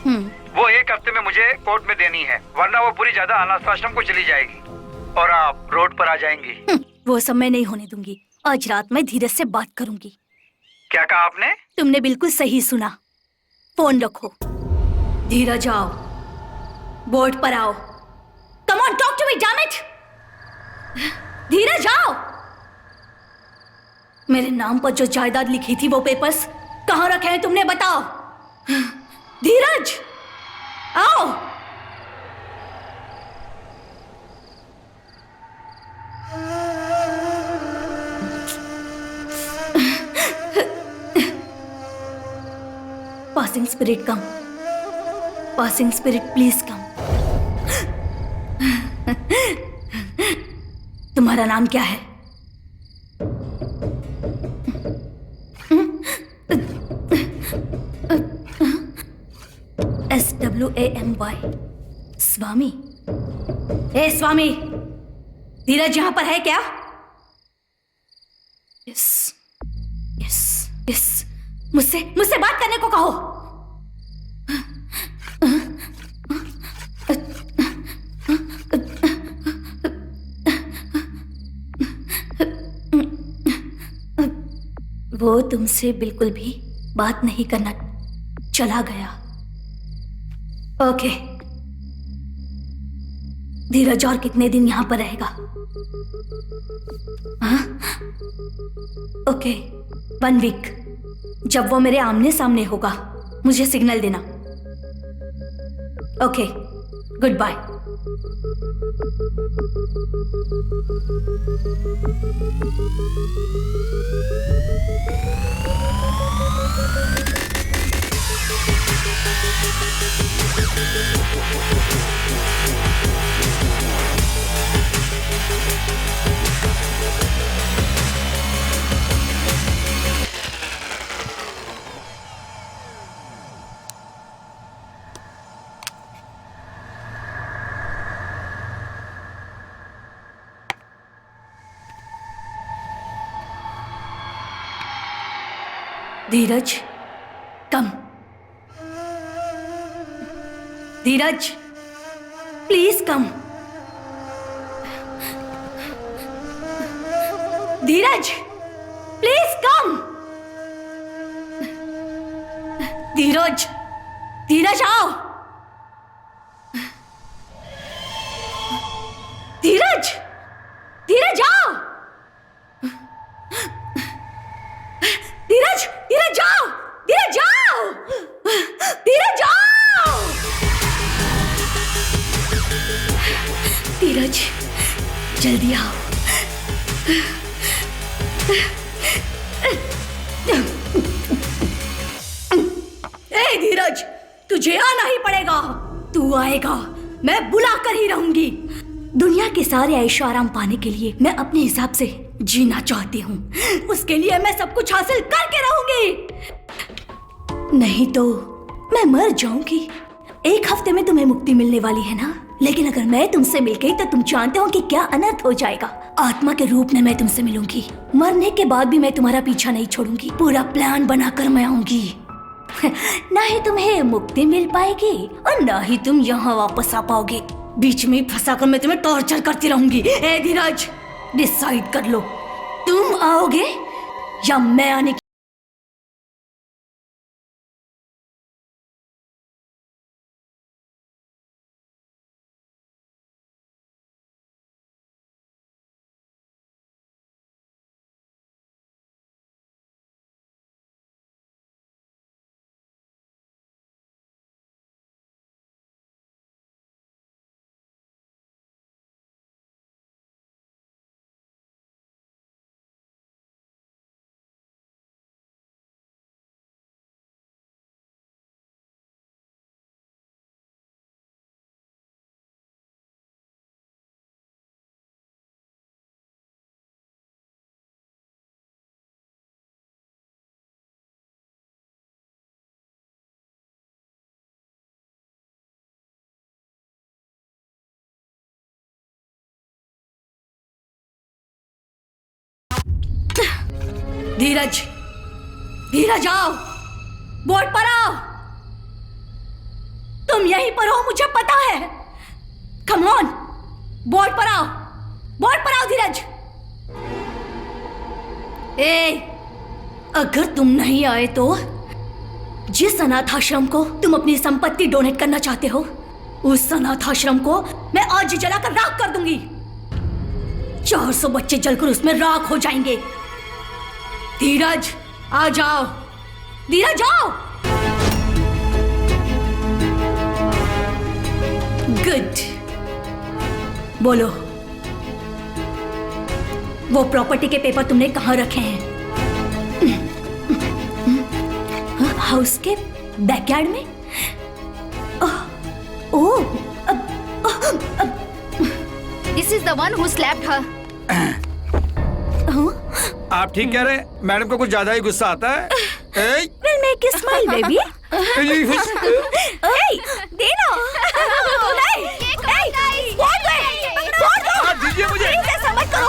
वो 1 हफ्ते में मुझे कोर्ट में देनी है, वरना वो पूरी जायदाद अनाथ आश्रम को चली जाएगी और आप रोड पर आ जाएंगी। वो सब मैं नहीं होने दूंगी। आज रात मैं धीरज से बात करूंगी। क्या कहा आपने? तुमने बिल्कुल सही सुना। फोन रखो। धीरज आओ, बोर्ड पर आओ। Come on, talk to me, damn it. Dheeraj आओ। मेरे नाम पर जो जायदाद लिखी थी वो पेपर्स कहाँ रखे हैं तुमने, बताओ। धीरज आओ। Passing spirit come, passing spirit please come. तुम्हारा नाम क्या है? SWAMY, स्वामी। ए स्वामी, धीरज यहाँ पर है क्या? यस यस यस, मुझसे बात करने को कहो। वो तुमसे बिल्कुल भी बात नहीं करना, चला गया। ओके, धीरज और कितने दिन यहां पर रहेगा? हाँ? Okay, 1 week. जब वो मेरे आमने सामने होगा मुझे सिग्नल देना। Okay, good bye. Dheeraj come. Dheeraj please come. Dheeraj please come. Dheeraj Dheeraj आओ। धीरज धीरज आओ। धीरज धीरज जाओ। धीरज जाओ। धीरज जाओ। धीरज जल्दी आओ। ए धीरज तुझे आना ही पड़ेगा। तू आएगा, मैं बुला कर ही रहूंगी। दुनिया के सारे ऐशो आराम पाने के लिए मैं अपने हिसाब से जीना चाहती हूँ। उसके लिए मैं सब कुछ हासिल करके रहूंगी, नहीं तो मैं मर जाऊंगी। एक हफ्ते में तुम्हें मुक्ति मिलने वाली है ना, लेकिन अगर मैं तुमसे मिल गई तो तुम जानते हो कि क्या अनर्थ हो जाएगा। आत्मा के रूप में मैं तुमसे मिलूंगी। मरने के बाद भी मैं तुम्हारा पीछा नहीं छोड़ूंगी। पूरा प्लान बनाकर मैं आऊंगी। ना ही तुम्हें मुक्ति मिल पाएगी और ना ही तुम यहाँ वापस आ पाओगे। बीच में फंसाकर मैं तुम्हें टॉर्चर करती रहूंगी। ए धीरज डिसाइड कर लो, तुम आओगे या मैं आने की। धीरज धीरज आओ, बोर्ड पर आओ। तुम यहीं पर हो मुझे पता है। कम ऑन, बोर्ड पर आओ, बोर्ड पर आओ धीरज। ए, अगर तुम नहीं आए तो जिस अनाथ आश्रम को तुम अपनी संपत्ति डोनेट करना चाहते हो, उस अनाथ आश्रम को मैं आज जलाकर राख कर दूंगी। 400 बच्चे जलकर उसमें राख हो जाएंगे। धीरज आ जाओ, धीरज आओ। गुड, बोलो वो प्रॉपर्टी के पेपर तुमने कहाँ रखे हैं? हाउस के बैकयार्ड में? ओह, This is the one who slapped her. आप ठीक कह रहे हैं, मैडम को कुछ ज्यादा ही गुस्सा आता है। We'll make you smile, baby. Hey, देना। दीजिए मुझे। ऐसा मत करो।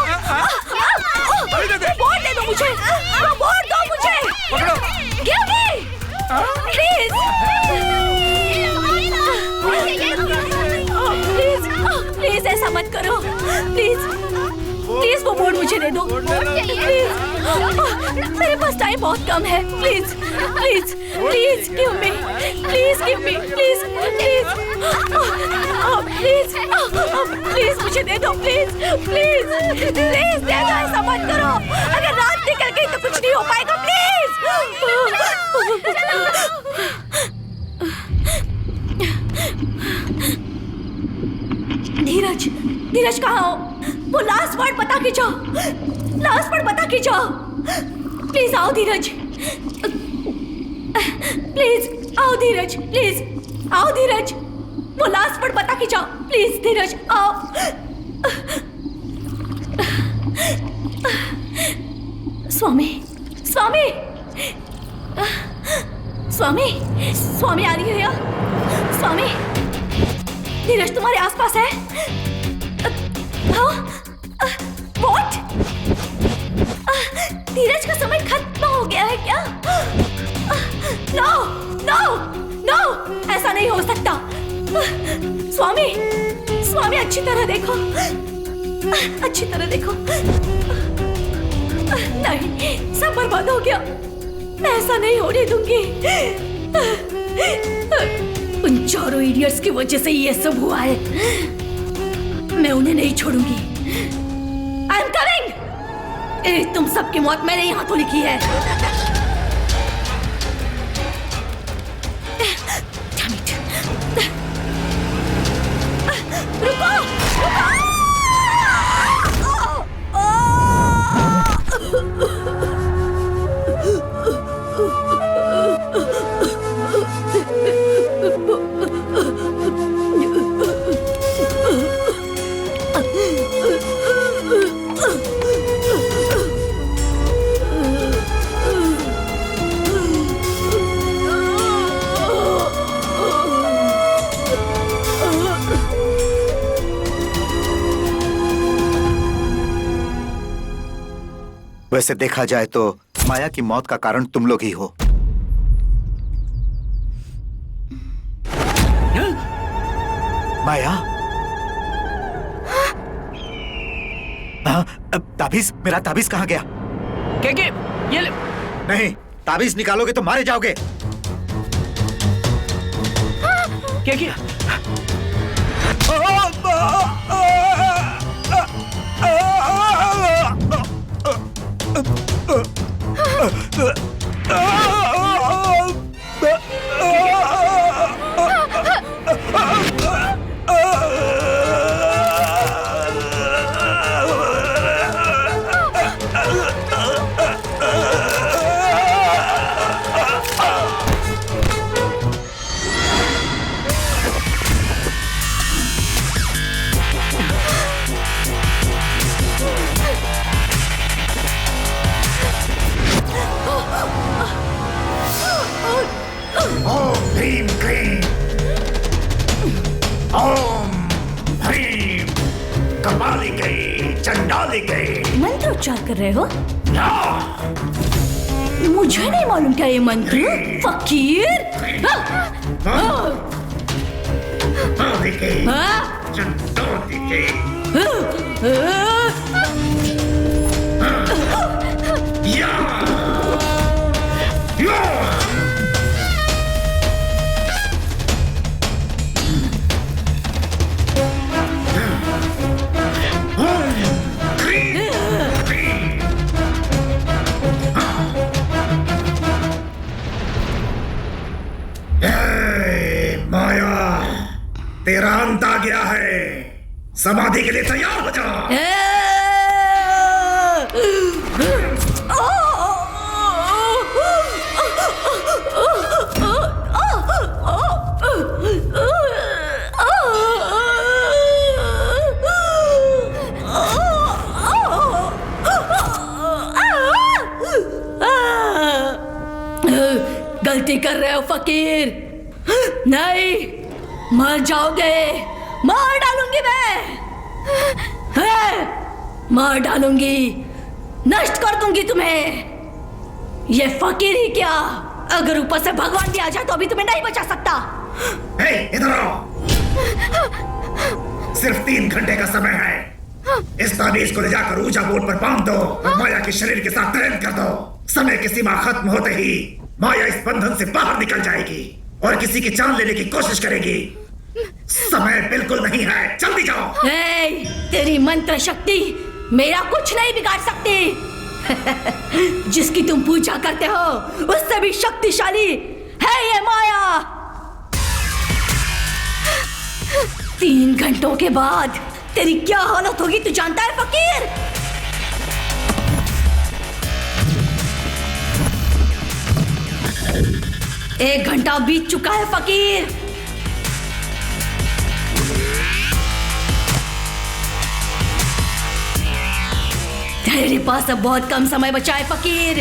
वोट दे दो मुझे। वोट दो मुझे। Give me. Please. प्लीज ऐसा मत करो। प्लीज प्लीज वो बोर्ड मुझे दे दो। प्लीज, मेरे पास टाइम बहुत कम है। Please please please give me, please give me, please please please please मुझे दे दो। प्लीज प्लीज प्लीज दे दो, ऐसा मत करो। अगर रात निकल गई तो कुछ नहीं हो पाएगा। प्लीज धीरज, धीरज कहाँ हो? वो लास्ट वर्ड बता के जाओ, लास्ट वर्ड बता के जाओ। प्लीज आओ धीरज, प्लीज आओ धीरज, प्लीज आओ धीरज। वो लास्ट वर्ड बता के जाओ, प्लीज धीरज आओ। स्वामी, स्वामी, स्वामी, स्वामी आ रही है या? स्वामी, धीरज तुम्हारे आसपास है? What? धीरज का समय खत्म हो गया है क्या? स्वामी, स्वामी अच्छी तरह देखो, अच्छी तरह देखो। नहीं, सब बर्बाद हो गया। मैं ऐसा नहीं होने दूंगी। उन चारों इडियट्स की वजह से ये सब हुआ है। मैं उन्हें नहीं छोड़ूंगी। I am coming. तुम सबकी मौत मैंने यहाँ तो लिखी है। Damn it. रुको, वैसे देखा जाए तो माया की मौत का कारण तुम लोग ही हो। माया, ताबीज, मेरा ताबीज कहाँ गया? के ये ले। नहीं, ताबीज निकालोगे तो मारे जाओगे। क्या किया? मंत्रोच्चार कर रहे हो? मुझे नहीं मालूम क्या ये मंत्र। फकीर, तेरा अंत आ गया है। समाधि के लिए तैयार हो जा। गलती कर रहे हो फकीर। नहीं, मर जाओगे। मार डालूंगी मैं, मार डालूंगी, नष्ट कर दूंगी तुम्हें। ये फकीर ही क्या, अगर ऊपर से भगवान भी आ जाए तो अभी तुम्हें नहीं बचा सकता। इधर आओ। सिर्फ 3 घंटे का समय है। इस ताबीज को ले जाकर ऊंचा बोर्ड पर बांध दो और माया के शरीर के साथ तैन कर दो। समय की सीमा खत्म होते ही माया इस बंधन से बाहर निकल जाएगी और किसी की जान लेने की कोशिश करेगी। समय बिल्कुल नहीं है, जल्दी जाओ। तेरी मंत्र शक्ति मेरा कुछ नहीं बिगाड़ सकती। जिसकी तुम पूजा करते हो उससे भी शक्तिशाली है ये माया। 3 घंटों के बाद तेरी क्या हालत होगी तू जानता है फकीर? एक घंटा बीत चुका है फकीर। तेरे पास अब बहुत कम समय बचा है फकीर।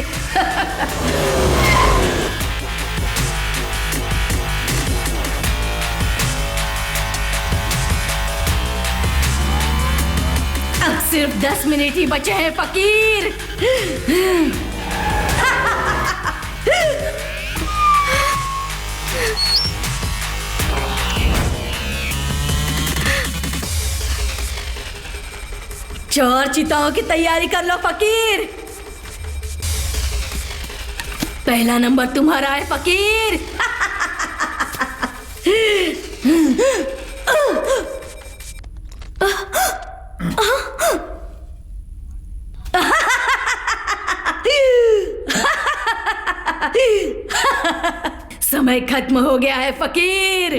अब सिर्फ 10 मिनट ही बचे हैं फकीर। 4 चिताओं की तैयारी कर लो फकीर। पहला नंबर तुम्हारा है फकीर। समय खत्म हो गया है फकीर।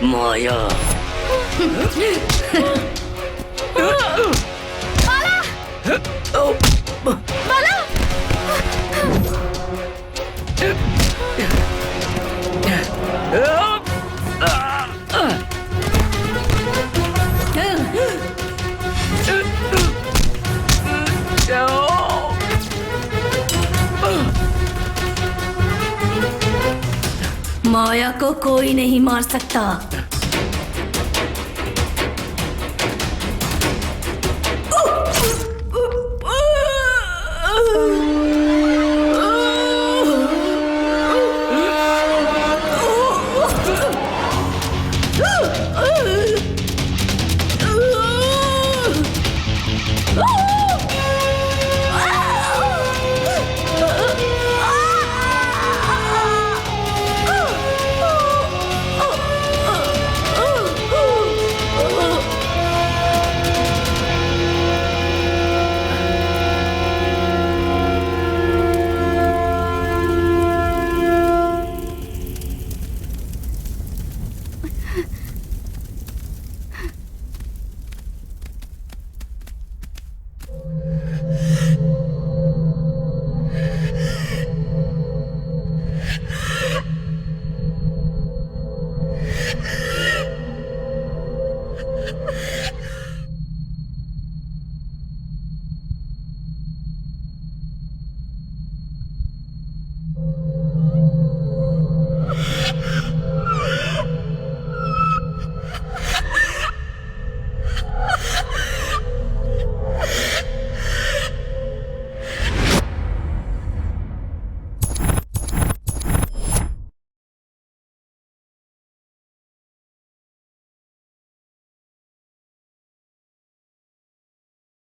माया। माया को कोई नहीं मार सकता।